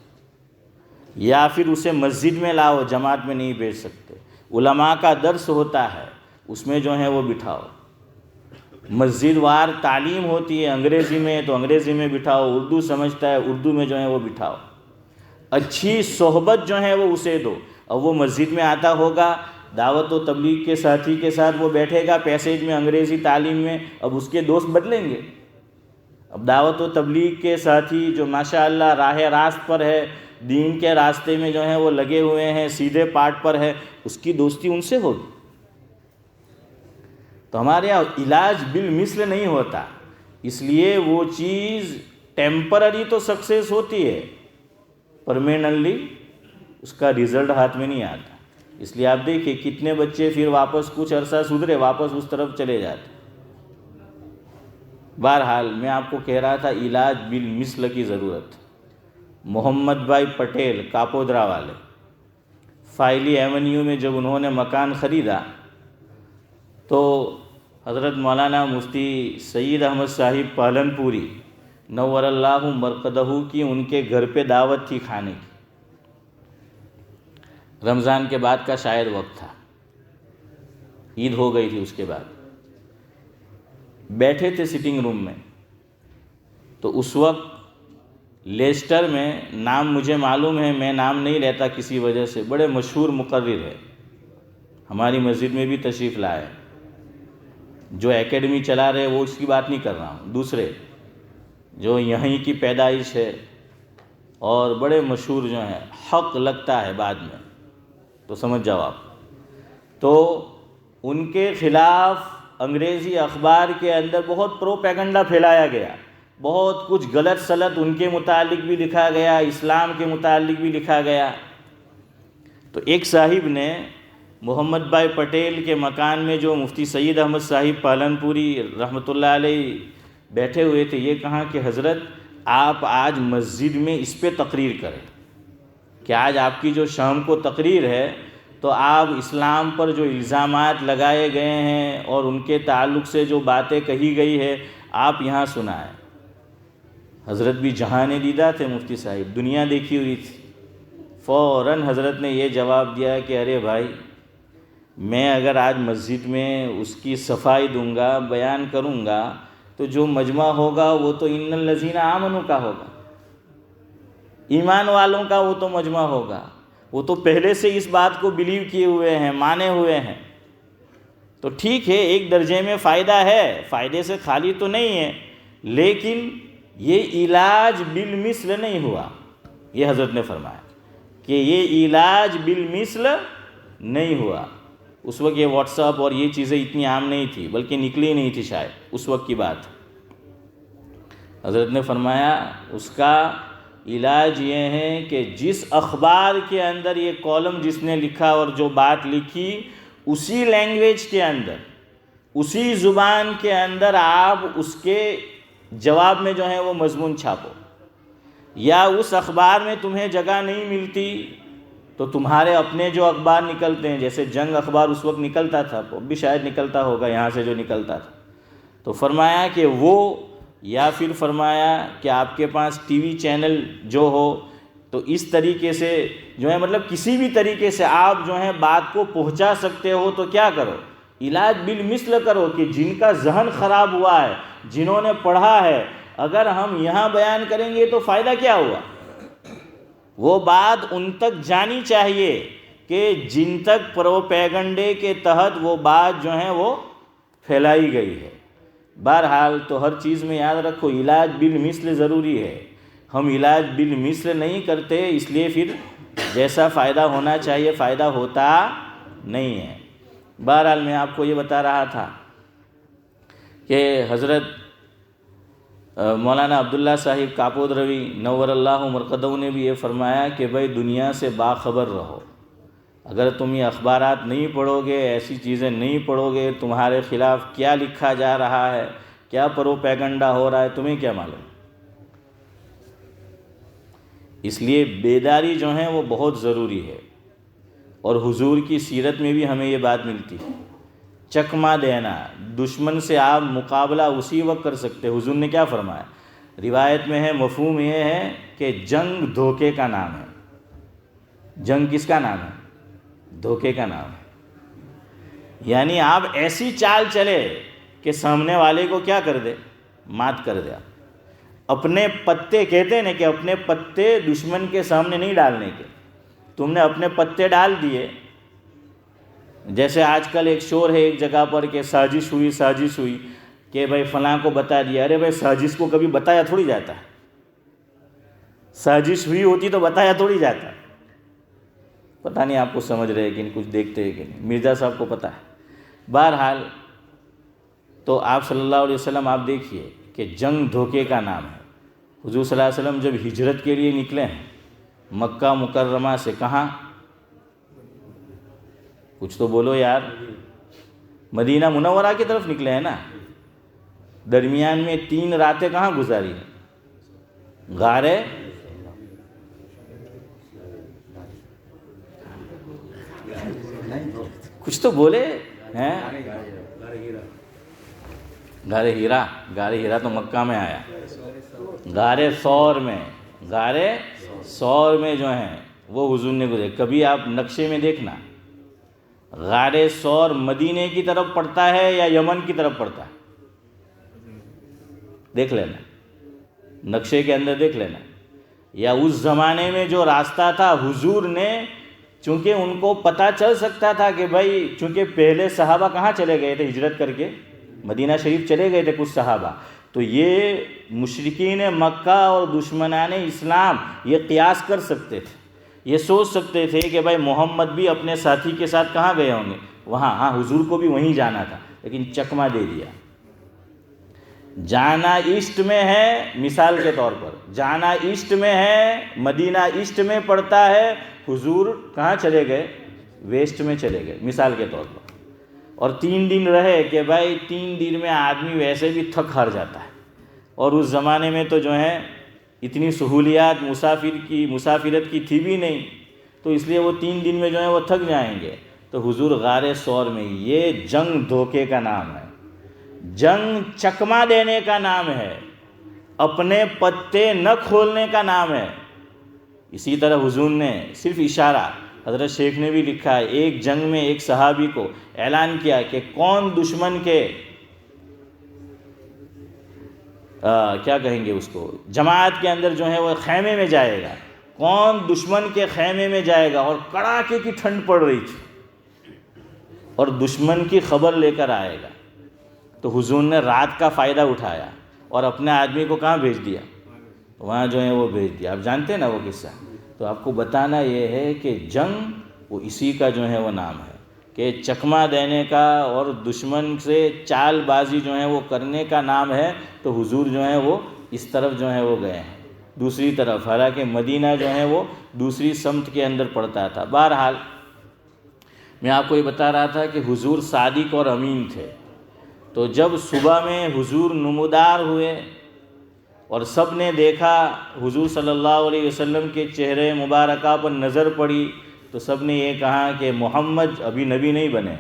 یا پھر اسے مسجد میں لاؤ، جماعت میں نہیں بھیج سکتے، علماء کا درس ہوتا ہے اس میں جو ہے وہ بٹھاؤ، مسجد وار تعلیم ہوتی ہے، انگریزی میں تو انگریزی میں بٹھاؤ، اردو سمجھتا ہے اردو میں جو ہے وہ بٹھاؤ، اچھی صحبت جو ہے وہ اسے دو۔ اب وہ مسجد میں آتا ہوگا، دعوت و تبلیغ کے ساتھی کے ساتھ وہ بیٹھے گا پیسیج میں، انگریزی تعلیم میں، اب اس کے دوست بدلیں گے۔ اب دعوت و تبلیغ کے ساتھی جو ماشاءاللہ راہ راست پر ہے، دین کے راستے میں جو ہیں وہ لگے ہوئے ہیں، سیدھے پاٹ پر ہے، اس کی دوستی ان سے ہوگی۔ تو ہمارے یہاں علاج بالمثل نہیں ہوتا، اس لیے وہ چیز ٹیمپرری تو سکسیس ہوتی ہے، پرماننٹلی اس کا رزلٹ ہاتھ میں نہیں آتا۔ اس لیے آپ دیکھیں کتنے بچے پھر واپس کچھ عرصہ سدھرے، واپس اس طرف چلے جاتے۔ بہرحال میں آپ کو کہہ رہا تھا علاج بالمثل کی ضرورت۔ محمد بھائی پٹیل کاپودرا والے، فائلی ایونیو میں جب انہوں نے مکان خریدا تو حضرت مولانا مفتی سید احمد صاحب پالنپوری نور اللہ مرقدہ کی ان کے گھر پہ دعوت تھی کھانے کی، رمضان کے بعد کا شاید وقت تھا، عید ہو گئی تھی، اس کے بعد بیٹھے تھے سٹنگ روم میں، تو اس وقت لیسٹر میں، نام مجھے معلوم ہے، میں نام نہیں لیتا کسی وجہ سے، بڑے مشہور مقرر ہے، ہماری مسجد میں بھی تشریف لائے، جو اکیڈمی چلا رہے وہ اس کی بات نہیں کر رہا ہوں، دوسرے جو یہیں کی پیدائش ہے اور بڑے مشہور جو ہیں، حق لگتا ہے بعد میں تو سمجھ جاؤ آپ، تو ان کے خلاف انگریزی اخبار کے اندر بہت پروپیگنڈا پھیلایا گیا، بہت کچھ غلط سلط ان کے متعلق بھی لکھا گیا، اسلام کے متعلق بھی لکھا گیا۔ تو ایک صاحب نے محمد بھائی پٹیل کے مکان میں جو مفتی سید احمد صاحب پالنپوری رحمۃ اللہ علیہ بیٹھے ہوئے تھے، یہ کہا کہ حضرت آپ آج مسجد میں اس پہ تقریر کریں کہ آج آپ کی جو شام کو تقریر ہے تو آپ اسلام پر جو الزامات لگائے گئے ہیں اور ان کے تعلق سے جو باتیں کہی گئی ہے آپ یہاں سنائیں۔ حضرت بھی جہان دیدہ تھے، مفتی صاحب دنیا دیکھی ہوئی تھی، فوراً حضرت نے یہ جواب دیا کہ ارے بھائی، میں اگر آج مسجد میں اس کی صفائی دوں گا، بیان کروں گا، تو جو مجمع ہوگا وہ تو ان الذین آمنوا کا ہوگا، ایمان والوں کا وہ تو مجمع ہوگا، وہ تو پہلے سے اس بات کو بلیو کیے ہوئے ہیں، مانے ہوئے ہیں۔ تو ٹھیک ہے، ایک درجے میں فائدہ ہے، فائدے سے خالی تو نہیں ہے، لیکن یہ علاج بالمثل نہیں ہوا، یہ حضرت نے فرمایا کہ یہ علاج بالمثل نہیں ہوا۔ اس وقت یہ واٹس ایپ اور یہ چیزیں اتنی عام نہیں تھی، بلکہ نکلی نہیں تھی شاید، اس وقت کی بات۔ حضرت نے فرمایا اس کا علاج یہ ہے کہ جس اخبار کے اندر یہ کالم جس نے لکھا اور جو بات لکھی، اسی لینگویج کے اندر، اسی زبان کے اندر آپ اس کے جواب میں جو ہے وہ مضمون چھاپو، یا اس اخبار میں تمہیں جگہ نہیں ملتی تو تمہارے اپنے جو اخبار نکلتے ہیں، جیسے جنگ اخبار اس وقت نکلتا تھا، اب بھی شاید نکلتا ہوگا یہاں سے جو نکلتا تھا، تو فرمایا کہ وہ، یا پھر فرمایا کہ آپ کے پاس ٹی وی چینل جو ہو تو اس طریقے سے جو ہے مطلب کسی بھی طریقے سے آپ جو ہے بات کو پہنچا سکتے ہو تو کیا کرو، علاج بالمثل کرو، کہ جن کا ذہن خراب ہوا ہے، جنہوں نے پڑھا ہے، اگر ہم یہاں بیان کریں گے تو فائدہ کیا ہوا؟ وہ بات ان تک جانی چاہیے کہ جن تک پروپیگنڈے کے تحت وہ بات جو ہے وہ پھیلائی گئی ہے۔ بہرحال تو ہر چیز میں یاد رکھو علاج بالمثل ضروری ہے، ہم علاج بالمثل نہیں کرتے، اس لیے پھر جیسا فائدہ ہونا چاہیے فائدہ ہوتا نہیں ہے۔ بہرحال میں آپ کو یہ بتا رہا تھا کہ حضرت مولانا عبداللہ صاحب کاپود روی نور اللہ مرقدہ نے بھی یہ فرمایا کہ بھائی دنیا سے باخبر رہو، اگر تم یہ اخبارات نہیں پڑھو گے، ایسی چیزیں نہیں پڑھو گے، تمہارے خلاف کیا لکھا جا رہا ہے، کیا پروپیگنڈا ہو رہا ہے، تمہیں کیا معلوم؟ اس لیے بیداری جو ہے وہ بہت ضروری ہے، اور حضور کی سیرت میں بھی ہمیں یہ بات ملتی ہے۔ چکما دینا، دشمن سے آپ مقابلہ اسی وقت کر سکتے۔ حضور نے کیا فرمایا؟ روایت میں ہے، مفہوم یہ ہے کہ جنگ دھوکے کا نام ہے۔ جنگ کس کا نام ہے؟ دھوکے کا نام ہے۔ یعنی آپ ایسی چال چلے کہ سامنے والے کو کیا کر دے؟ مات کر دے۔ اپنے پتے کہتے ہیں نا کہ اپنے پتے دشمن کے سامنے نہیں ڈالنے کے، تم نے اپنے پتے ڈال دیے۔ جیسے آج کل ایک شور ہے ایک جگہ پر کہ سازش ہوئی کہ بھائی فلاں کو بتا دیا۔ ارے بھائی سازش کو کبھی بتایا تھوڑی جاتا ہے، سازش ہوئی ہوتی تو بتایا تھوڑی جاتا ہے۔ پتہ نہیں آپ کو سمجھ رہے کہ کچھ دیکھتے ہیں کہ نہیں، مرزا صاحب کو پتہ ہے۔ بہرحال تو آپ صلی اللہ علیہ وسلم آپ دیکھیے کہ جنگ دھوکے کا نام ہے۔ حضور صلی اللہ علیہ وسلم جب ہجرت کے لیے نکلے ہیں مکہ مکرمہ سے، کہاں؟ کچھ تو بولو یار، مدینہ منورہ کی طرف نکلے ہیں نا۔ درمیان میں 3 راتیں کہاں گزاری ہیں؟ غارے کچھ تو بولے ہیں، غار ہیرا تو مکہ میں آیا، غار ثور میں جو ہیں وہ حضور نے گزرے۔ کبھی آپ نقشے میں دیکھنا غار ثور مدینے کی طرف پڑتا ہے یا یمن کی طرف پڑتا ہے، دیکھ لینا، نقشے کے اندر دیکھ لینا۔ یا اس زمانے میں جو راستہ تھا حضور نے، چونکہ ان کو پتہ چل سکتا تھا کہ بھائی چونکہ پہلے صحابہ کہاں چلے گئے تھے، ہجرت کر کے مدینہ شریف چلے گئے تھے کچھ صحابہ، تو یہ مشرکین مکہ اور دشمنان اسلام یہ قیاس کر سکتے تھے، یہ سوچ سکتے تھے کہ بھائی محمد بھی اپنے ساتھی کے ساتھ کہاں گئے ہوں گے، وہاں، ہاں حضور کو بھی وہیں جانا تھا، لیکن چکما دے دیا۔ جانا ایسٹ میں ہے، مثال کے طور پر جانا ایسٹ میں ہے، مدینہ ایسٹ میں پڑتا ہے، حضور کہاں چلے گئے؟ ویسٹ میں چلے گئے مثال کے طور پر۔ اور 3 دن رہے کہ بھائی 3 دن میں آدمی ویسے بھی تھک ہار جاتا ہے، اور اس زمانے میں تو جو ہے اتنی سہولیات مسافرت کی تھی بھی نہیں، تو اس لیے وہ 3 دن میں جو ہے وہ تھک جائیں گے۔ تو حضور غار ثور میں، یہ جنگ دھوکے کا نام ہے، جنگ چکما دینے کا نام ہے، اپنے پتے نہ کھولنے کا نام ہے۔ اسی طرح حضور نے صرف اشارہ، حضرت شیخ نے بھی لکھا ہے، ایک جنگ میں ایک صحابی کو اعلان کیا کہ کون دشمن کے کیا کہیں گے اس کو، جماعت کے اندر جو ہے وہ خیمے میں جائے گا، کون دشمن کے خیمے میں جائے گا، اور کڑاکے کی ٹھنڈ پڑ رہی تھی اور دشمن کی خبر لے کر آئے گا۔ تو حضور نے رات کا فائدہ اٹھایا اور اپنے آدمی کو کہاں بھیج دیا؟ وہاں جو ہے وہ بھیج دیا۔ آپ جانتے ہیں نا وہ قصہ، تو آپ کو بتانا یہ ہے کہ جنگ وہ اسی کا جو ہے وہ نام ہے، کہ چکما دینے کا اور دشمن سے چال بازی جو ہے وہ کرنے کا نام ہے۔ تو حضور جو ہے وہ اس طرف جو ہے وہ گئے ہیں، دوسری طرف، حالانکہ مدینہ جو ہے وہ دوسری سمت کے اندر پڑتا تھا۔ بہرحال میں آپ کو یہ بتا رہا تھا کہ حضور صادق اور امین تھے۔ تو جب صبح میں حضور نمودار ہوئے اور سب نے دیکھا، حضور صلی اللہ علیہ وسلم کے چہرے مبارکہ پر نظر پڑی، تو سب نے یہ کہا کہ محمد ابھی نبی نہیں بنے،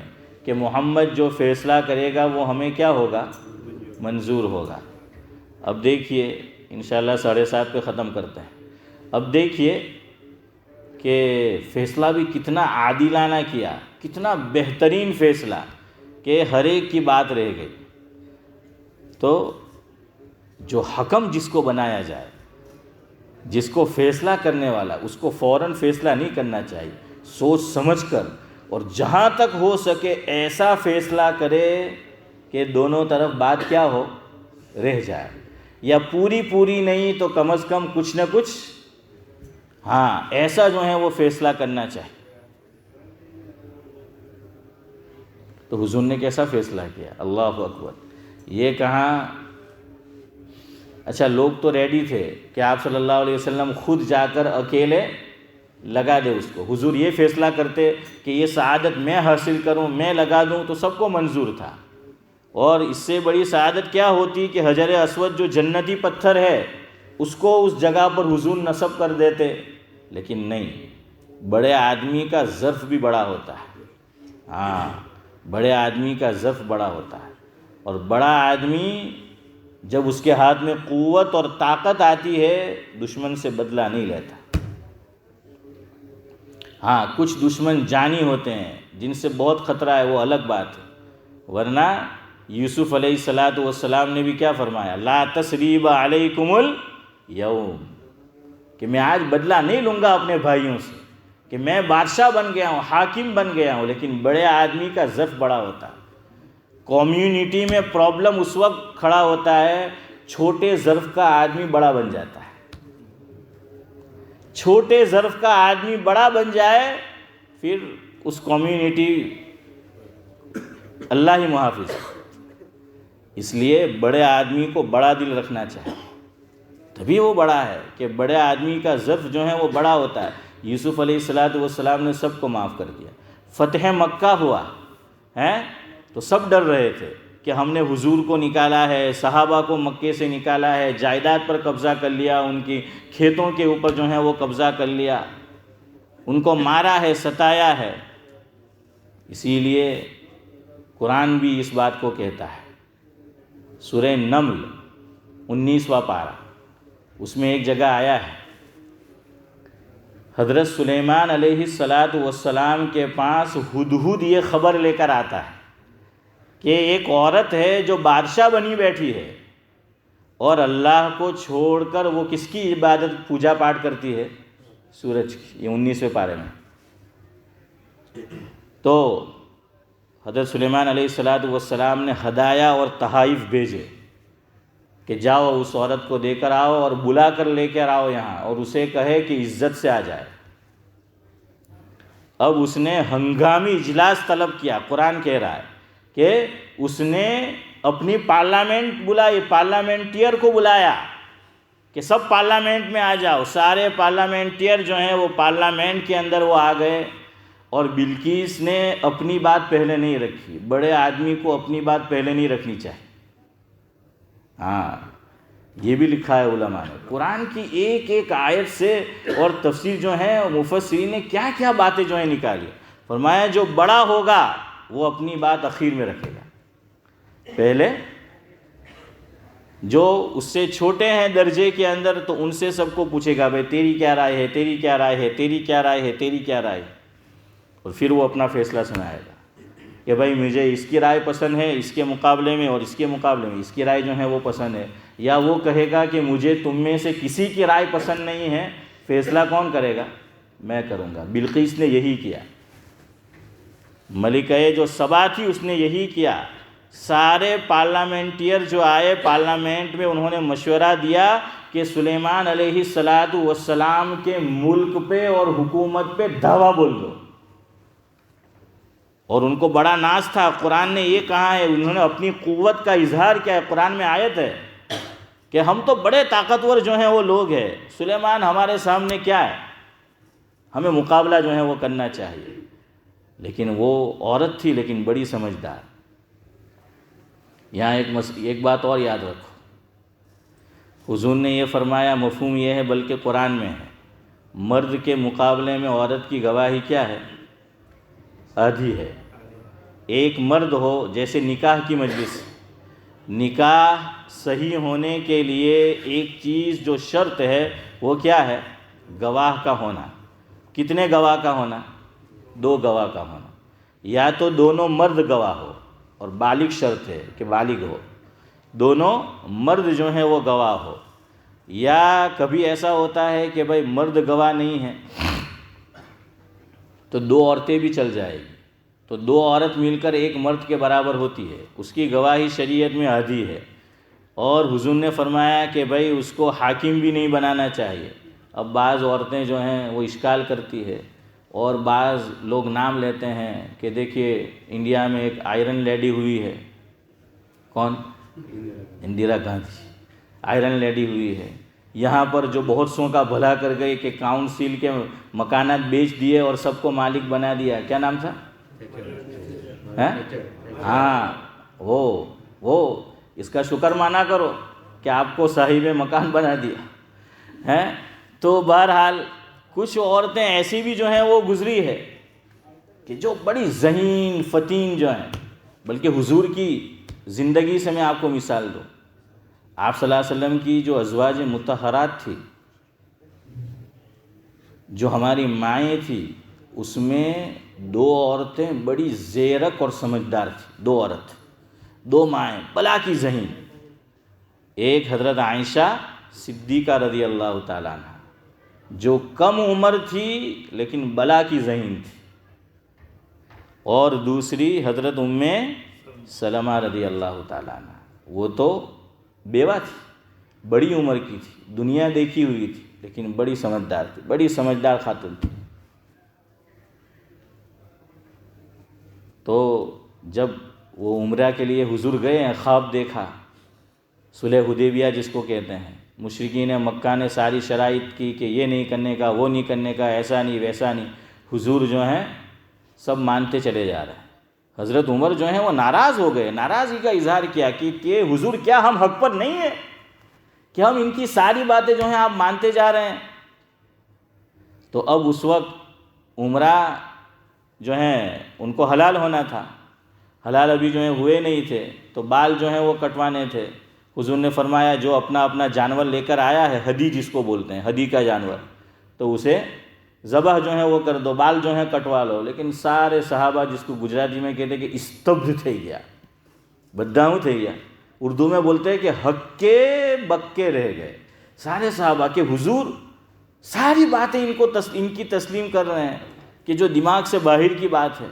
کہ محمد جو فیصلہ کرے گا وہ ہمیں کیا ہوگا؟ منظور ہوگا۔ اب دیکھیے انشاءاللہ 7:30 پہ ختم کرتے ہیں۔ اب دیکھیے کہ فیصلہ بھی کتنا عادلانہ کیا، کتنا بہترین فیصلہ کہ ہر ایک کی بات رہ گئی۔ تو جو حکم جس کو بنایا جائے، جس کو فیصلہ کرنے والا، اس کو فوراً فیصلہ نہیں کرنا چاہیے، سوچ سمجھ کر، اور جہاں تک ہو سکے ایسا فیصلہ کرے کہ دونوں طرف بات کیا ہو، رہ جائے، یا پوری نہیں تو کم از کم کچھ نہ کچھ ایسا جو ہے وہ فیصلہ کرنا چاہیے۔ تو حضور نے کیسا فیصلہ کیا؟ اللہ اکبر! یہ کہاں، اچھا لوگ تو ریڈی تھے کہ آپ صلی اللہ علیہ وسلم خود جا کر اکیلے لگا دے اس کو، حضور یہ فیصلہ کرتے کہ یہ سعادت میں حاصل کروں، میں لگا دوں، تو سب کو منظور تھا۔ اور اس سے بڑی سعادت کیا ہوتی کہ حجر اسود جو جنتی پتھر ہے اس کو اس جگہ پر حضور نصب کر دیتے، لیکن نہیں، بڑے آدمی کا ظرف بھی بڑا ہوتا ہے، بڑے آدمی کا ظرف بڑا ہوتا ہے، اور بڑا آدمی جب اس کے ہاتھ میں قوت اور طاقت آتی ہے دشمن سے بدلہ نہیں لیتا۔ کچھ دشمن جانی ہوتے ہیں جن سے بہت خطرہ ہے، وہ الگ بات ہے، ورنہ یوسف علیہ السلام نے بھی کیا فرمایا؟ لا تثریب علیکم الیوم، کہ میں آج بدلہ نہیں لوں گا اپنے بھائیوں سے، کہ میں بادشاہ بن گیا ہوں، حاکم بن گیا ہوں، لیکن بڑے آدمی کا ظرف بڑا ہوتا ہے۔ کمیونٹی میں پرابلم اس وقت کھڑا ہوتا ہے چھوٹے ظرف کا آدمی بڑا بن جاتا ہے، چھوٹے ظرف کا آدمی بڑا بن جائے، پھر اس کمیونٹی اللہ ہی محافظ ہے۔ اس لیے بڑے آدمی کو بڑا دل رکھنا چاہیے، تبھی وہ بڑا ہے، کہ بڑے آدمی کا ظرف جو ہے وہ بڑا ہوتا ہے۔ یوسف علیہ السلام نے سب کو معاف کر دیا۔ فتح مکہ ہوا تو سب ڈر رہے تھے کہ ہم نے حضور کو نکالا ہے، صحابہ کو مکے سے نکالا ہے، جائیداد پر قبضہ کر لیا، ان کی کھیتوں کے اوپر جو ہے وہ قبضہ کر لیا، ان کو مارا ہے، ستایا ہے۔ اسی لیے قرآن بھی اس بات کو کہتا ہے، سورہ نمل 19واں پارہ، اس میں ایک جگہ آیا ہے، حضرت سلیمان علیہ السلام کے پاس ہدہد یہ خبر لے کر آتا ہے کہ ایک عورت ہے جو بادشاہ بنی بیٹھی ہے، اور اللہ کو چھوڑ کر وہ کس کی عبادت پوجا پاٹ کرتی ہے؟ سورج کی۔ یہ 19ویں پارے میں۔ تو حضرت سلیمان علیہ السلام نے ہدایہ اور تحائف بھیجے کہ جاؤ اس عورت کو دے کر آؤ اور بلا کر لے کر آؤ یہاں، اور اسے کہے کہ عزت سے آ جائے۔ اب اس نے ہنگامی اجلاس طلب کیا، قرآن کہہ رہا ہے کہ اس نے اپنی پارلیمنٹیئر کو بلایا کہ سب پارلیمنٹ میں آ جاؤ۔ سارے پارلیمنٹیئر جو ہیں وہ پارلیمنٹ کے اندر وہ آ گئے، اور بلقیس نے اپنی بات پہلے نہیں رکھی۔ بڑے آدمی کو اپنی بات پہلے نہیں رکھنی چاہیے۔ یہ بھی لکھا ہے علماء نے، قرآن کی ایک ایک آیت سے اور تفسیر جو ہے مفسرین نے کیا کیا باتیں جو ہیں نکالی۔ فرمایا جو بڑا ہوگا وہ اپنی بات اخیر میں رکھے گا، پہلے جو اس سے چھوٹے ہیں درجے کے اندر تو ان سے سب کو پوچھے گا، بھائی تیری کیا رائے ہے، تیری کیا رائے ہے، تیری کیا رائے ہے، تیری کیا رائے ہے، اور پھر وہ اپنا فیصلہ سنائے گا کہ بھائی مجھے اس کی رائے پسند ہے اس کے مقابلے میں، اور اس کے مقابلے میں اس کی رائے جو ہے وہ پسند ہے، یا وہ کہے گا کہ مجھے تم میں سے کسی کی رائے پسند نہیں ہے، فیصلہ کون کرے گا؟ میں کروں گا۔ بلقیس نے یہی کیا، ملکہ جو سبا تھی اس نے یہی کیا۔ سارے پارلیمنٹیئر جو آئے پارلیمنٹ میں، انہوں نے مشورہ دیا کہ سلیمان علیہ السلام کے ملک پہ اور حکومت پہ دعویٰ بول دو، اور ان کو بڑا ناز تھا۔ قرآن نے یہ کہا ہے، انہوں نے اپنی قوت کا اظہار کیا ہے، قرآن میں آیت ہے کہ ہم تو بڑے طاقتور جو ہیں وہ لوگ ہیں، سلیمان ہمارے سامنے کیا ہے، ہمیں مقابلہ جو ہے وہ کرنا چاہیے۔ لیکن وہ عورت تھی لیکن بڑی سمجھدار۔ یہاں ایک بات اور یاد رکھو، حضور نے یہ فرمایا، مفہوم یہ ہے بلکہ قرآن میں ہے، مرد کے مقابلے میں عورت کی گواہی کیا ہے؟ آدھی ہے۔ ایک مرد ہو، جیسے نکاح کی مجلس، نکاح صحیح ہونے کے لیے ایک چیز جو شرط ہے وہ کیا ہے؟ گواہ کا ہونا۔ کتنے گواہ کا ہونا؟ 2 گواہ کا ہونا، یا تو دونوں مرد گواہ ہو، اور بالغ شرط ہے کہ بالغ ہو، دونوں مرد جو ہیں وہ گواہ ہو، یا کبھی ایسا ہوتا ہے کہ بھائی مرد گواہ نہیں ہے تو 2 عورتیں بھی چل جائے گی، تو 2 عورت مل کر ایک مرد کے برابر ہوتی ہے، اس کی گواہی شریعت میں حدی ہے۔ اور حضور نے فرمایا کہ بھائی اس کو حاکم بھی نہیں بنانا چاہیے۔ اب بعض عورتیں جو ہیں وہ اشکال کرتی ہے، اور بعض لوگ نام لیتے ہیں کہ دیکھیے انڈیا میں ایک آئرن لیڈی ہوئی ہے، کون؟ اندرا گاندھی آئرن لیڈی ہوئی ہے، یہاں پر جو بہت سوں کا بھلا کر گئی کہ کاؤنسل کے مکانات بیچ دیے اور سب کو مالک بنا دیا، کیا نام تھا؟ ہاں، وہ اس کا شکر مانا کرو کہ آپ کو صاحب مکان بنا دیا ہے۔ تو بہرحال کچھ عورتیں ایسی بھی جو ہیں وہ گزری ہے کہ جو بڑی ذہین فتین جو ہیں، بلکہ حضور کی زندگی سے میں آپ کو مثال دوں، آپ صلی اللہ علیہ وسلم کی جو ازواج مطہرات تھی، جو ہماری مائیں تھی، اس میں 2 عورتیں بڑی زیرک اور سمجھدار تھیں، 2 عورت، 2 مائیں بلا کی ذہین، ایک حضرت عائشہ صدیقہ رضی اللہ تعالیٰ عنہ جو کم عمر تھی لیکن بلا کی ذہین تھی، اور دوسری حضرت ام سلمہ رضی اللہ تعالیٰ عنہ، وہ تو بیوہ تھی، بڑی عمر کی تھی، دنیا دیکھی ہوئی تھی، لیکن بڑی سمجھدار تھی، بڑی سمجھدار خاتون تھی۔ تو جب وہ عمرہ کے لیے حضور گئے ہیں، خواب دیکھا، صلح حدیبیہ جس کو کہتے ہیں، مشرکین مکہ نے ساری شرائط کی کہ یہ نہیں کرنے کا، وہ نہیں کرنے کا، ایسا نہیں ویسا نہیں، حضور جو ہیں سب مانتے چلے جا رہے ہیں۔ حضرت عمر جو ہیں وہ ناراض ہو گئے، ناراضگی کا اظہار کیا کہ حضور کیا ہم حق پر نہیں ہیں کہ ہم ان کی ساری باتیں جو ہیں آپ مانتے جا رہے ہیں؟ تو اب اس وقت عمرہ جو ہیں ان کو حلال ہونا تھا، حلال ابھی جو ہیں ہوئے نہیں تھے، تو بال جو ہیں وہ کٹوانے تھے۔ حضور نے فرمایا جو اپنا اپنا جانور لے کر آیا ہے، ہدی جس کو بولتے ہیں، ہدی کا جانور، تو اسے ذبح جو ہے وہ کر دو، بال جو ہیں کٹوا لو۔ لیکن سارے صحابہ، جس کو گجراتی میں کہتے ہیں کہ استبدھ تھے گیا، بداؤں تھے گیا، اردو میں بولتے ہیں کہ ہکے بکے رہ گئے سارے صحابہ کہ حضور ساری باتیں ان کی تسلیم کر رہے ہیں کہ جو دماغ سے باہر کی بات ہے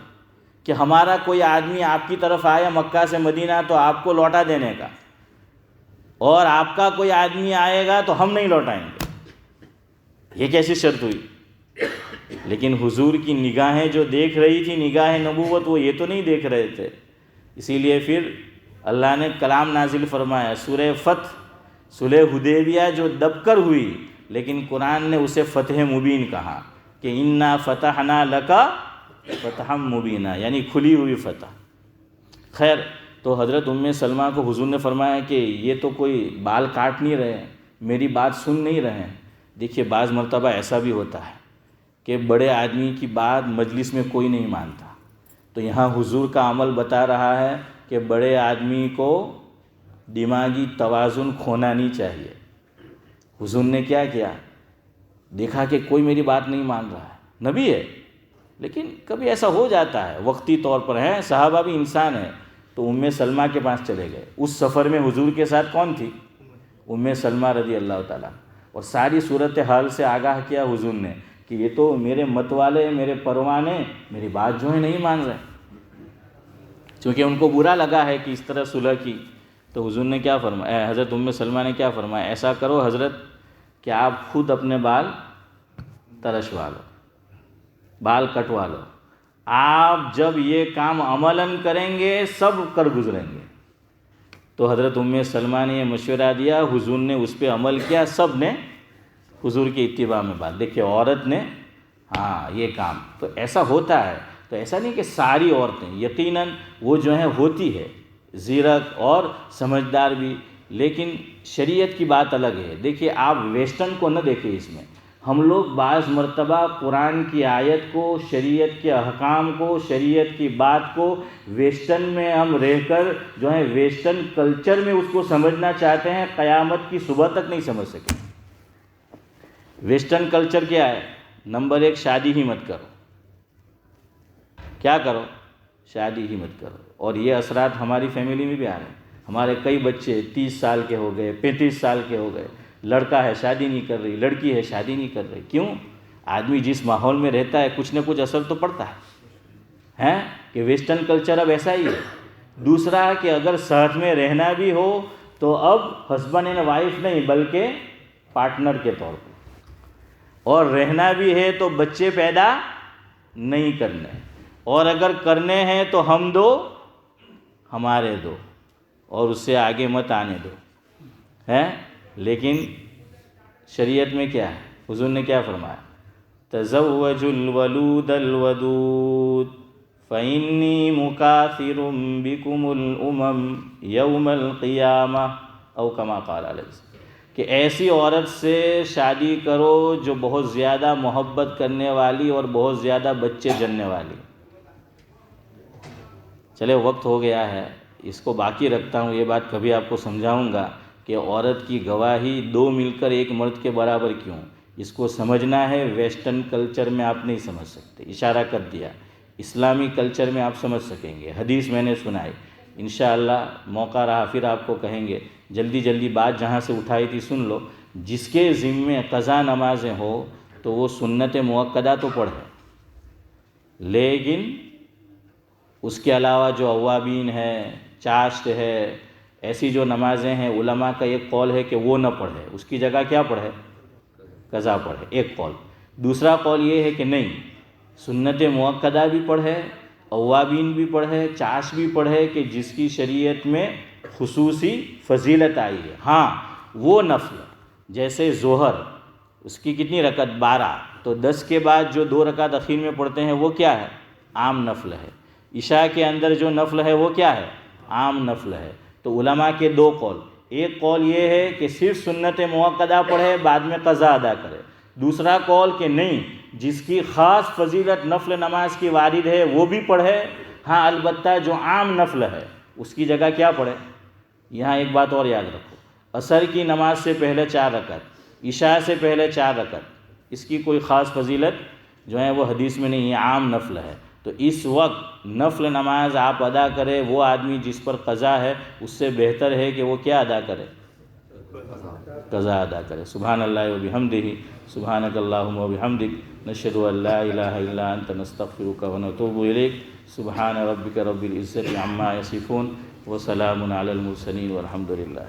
کہ ہمارا کوئی آدمی آپ کی طرف آیا مکہ سے مدینہ تو آپ کو لوٹا دینے کا، اور آپ کا کوئی آدمی آئے گا تو ہم نہیں لوٹائیں گے، یہ کیسی شرط ہوئی؟ لیکن حضور کی نگاہیں جو دیکھ رہی تھی، نگاہ نبوت، وہ یہ تو نہیں دیکھ رہے تھے۔ اسی لیے پھر اللہ نے کلام نازل فرمایا، سورہ فتح، صلح حدیبیہ جو دب کر ہوئی، لیکن قرآن نے اسے فتح مبین کہا کہ انا فتحنا لک فتحا مبینا، یعنی کھلی ہوئی فتح۔ خیر، تو حضرت ام سلمہ کو حضور نے فرمایا کہ یہ تو کوئی بال کاٹ نہیں رہے، میری بات سن نہیں رہے ہیں۔ دیکھیے بعض مرتبہ ایسا بھی ہوتا ہے کہ بڑے آدمی کی بات مجلس میں کوئی نہیں مانتا، تو یہاں حضور کا عمل بتا رہا ہے کہ بڑے آدمی کو دماغی توازن کھونا نہیں چاہیے۔ حضور نے کیا کیا؟ دیکھا کہ کوئی میری بات نہیں مان رہا ہے، نبی ہے، لیکن کبھی ایسا ہو جاتا ہے، وقتی طور پر ہیں، صحابہ بھی انسان ہیں، تو ام سلمہ کے پاس چلے گئے۔ اس سفر میں حضور کے ساتھ کون تھی؟ ام سلمہ رضی اللہ تعالیٰ، اور ساری صورتحال سے آگاہ کیا حضور نے کہ یہ تو میرے مت والے، میرے پروانے میری بات جو ہے نہیں مان رہے، چونکہ ان کو برا لگا ہے کہ اس طرح صلح کی۔ تو حضور نے کیا فرمایا، حضرت ام سلمہ نے کیا فرمایا، ایسا کرو حضرت کہ آپ خود اپنے بال ترشوا لو، بال کٹوا لو، آپ جب یہ کام عملاً کریں گے سب کر گزریں گے۔ تو حضرت ام سلمہ نے یہ مشورہ دیا، حضور نے اس پہ عمل کیا، سب نے حضور کی اتباع میں بات۔ دیکھیے عورت نے یہ کام، تو ایسا ہوتا ہے، تو ایسا نہیں کہ ساری عورتیں، یقیناً وہ جو ہیں ہوتی ہے زیرک اور سمجھدار بھی، لیکن شریعت کی بات الگ ہے۔ دیکھیے آپ ویسٹرن کو نہ دیکھیں، اس میں ہم لوگ بعض مرتبہ قرآن کی آیت کو، شریعت کے احکام کو، شریعت کی بات کو ویسٹرن میں ہم رہ کر جو ہے ویسٹرن کلچر میں اس کو سمجھنا چاہتے ہیں، قیامت کی صبح تک نہیں سمجھ سکے۔ ویسٹرن کلچر کیا ہے؟ نمبر 1 شادی ہی مت کرو. کیا کرو؟ شادی ہی مت کرو. اور یہ اثرات ہماری فیملی میں بھی آ رہے ہیں. ہمارے کئی بچے 30 سال کے ہو گئے، 35 سال کے ہو گئے، لڑکا ہے شادی نہیں کر رہی، لڑکی ہے شادی نہیں کر رہی. کیوں؟ آدمی جس ماحول میں رہتا ہے کچھ نہ کچھ اثر تو پڑتا ہے کہ ویسٹرن کلچر اب ایسا ہی ہے. دوسرا کہ اگر ساتھ میں رہنا بھی ہو تو اب ہسبینڈ اینڈ وائف نہیں بلکہ پارٹنر کے طور پر، اور رہنا بھی ہے تو بچے پیدا نہیں کرنے، اور اگر کرنے ہیں تو ہم دو ہمارے دو، اور اس سے آگے مت آنے دو. لیکن شریعت میں کیا ہے؟ حضور نے کیا فرمایا؟ تزوجوا الولود الودود فإنی مکاثر بکم الامم یوم القیامہ او کما قال علیہ السلام، کہ ایسی عورت سے شادی کرو جو بہت زیادہ محبت کرنے والی اور بہت زیادہ بچے جننے والی. چلے وقت ہو گیا ہے، اس کو باقی رکھتا ہوں. یہ بات کبھی آپ کو سمجھاؤں گا کہ عورت کی گواہی 2 مل کر 1 مرد کے برابر کیوں. اس کو سمجھنا ہے. ویسٹرن کلچر میں آپ نہیں سمجھ سکتے، اشارہ کر دیا. اسلامی کلچر میں آپ سمجھ سکیں گے. حدیث میں نے سنائی، انشاءاللہ موقع رہا پھر آپ کو کہیں گے. جلدی بات جہاں سے اٹھائی تھی سن لو. جس کے ذمے قضا نمازیں ہو تو وہ سنت مؤکدہ تو پڑھے، لیکن اس کے علاوہ جو اوابین ہے، چاشت ہے، ایسی جو نمازیں ہیں، علماء کا ایک قول ہے کہ وہ نہ پڑھے، اس کی جگہ کیا پڑھے؟ قضا پڑھے. ایک قول. دوسرا قول یہ ہے کہ نہیں، سنت مؤکدہ بھی پڑھے، اوابین بھی پڑھے، چاش بھی پڑھے، کہ جس کی شریعت میں خصوصی فضیلت آئی ہے. ہاں وہ نفل جیسے ظہر، اس کی کتنی رکعت؟ 12. تو 10 کے بعد جو 2 رکعت اخیر میں پڑھتے ہیں وہ کیا ہے؟ عام نفل ہے. عشاء کے اندر جو نفل ہے وہ کیا ہے؟ عام نفل ہے. تو علماء کے 2 قول. ایک قول یہ ہے کہ صرف سنت مؤکدہ پڑھے بعد میں قضا ادا کرے. دوسرا قول کہ نہیں، جس کی خاص فضیلت نفل نماز کی وارد ہے وہ بھی پڑھے. ہاں البتہ جو عام نفل ہے اس کی جگہ کیا پڑھے؟ یہاں ایک بات اور یاد رکھو، عصر کی نماز سے پہلے 4 رکعت، عشاء سے پہلے 4 رکعت، اس کی کوئی خاص فضیلت جو ہے وہ حدیث میں نہیں، یہ عام نفل ہے. تو اس وقت نفل نماز آپ ادا کرے، وہ آدمی جس پر قضا ہے اس سے بہتر ہے کہ وہ کیا ادا کرے؟ قضا ادا کرے. سبحان اللہ و بحمدہ، سبحانک اللہم و بحمدک، نشہد ان لا الہ الا انت نستغفرک و نتوب الیک. سبحان ربک رب العزت عما یصفون وسلام علی المرسلین والحمد للہ.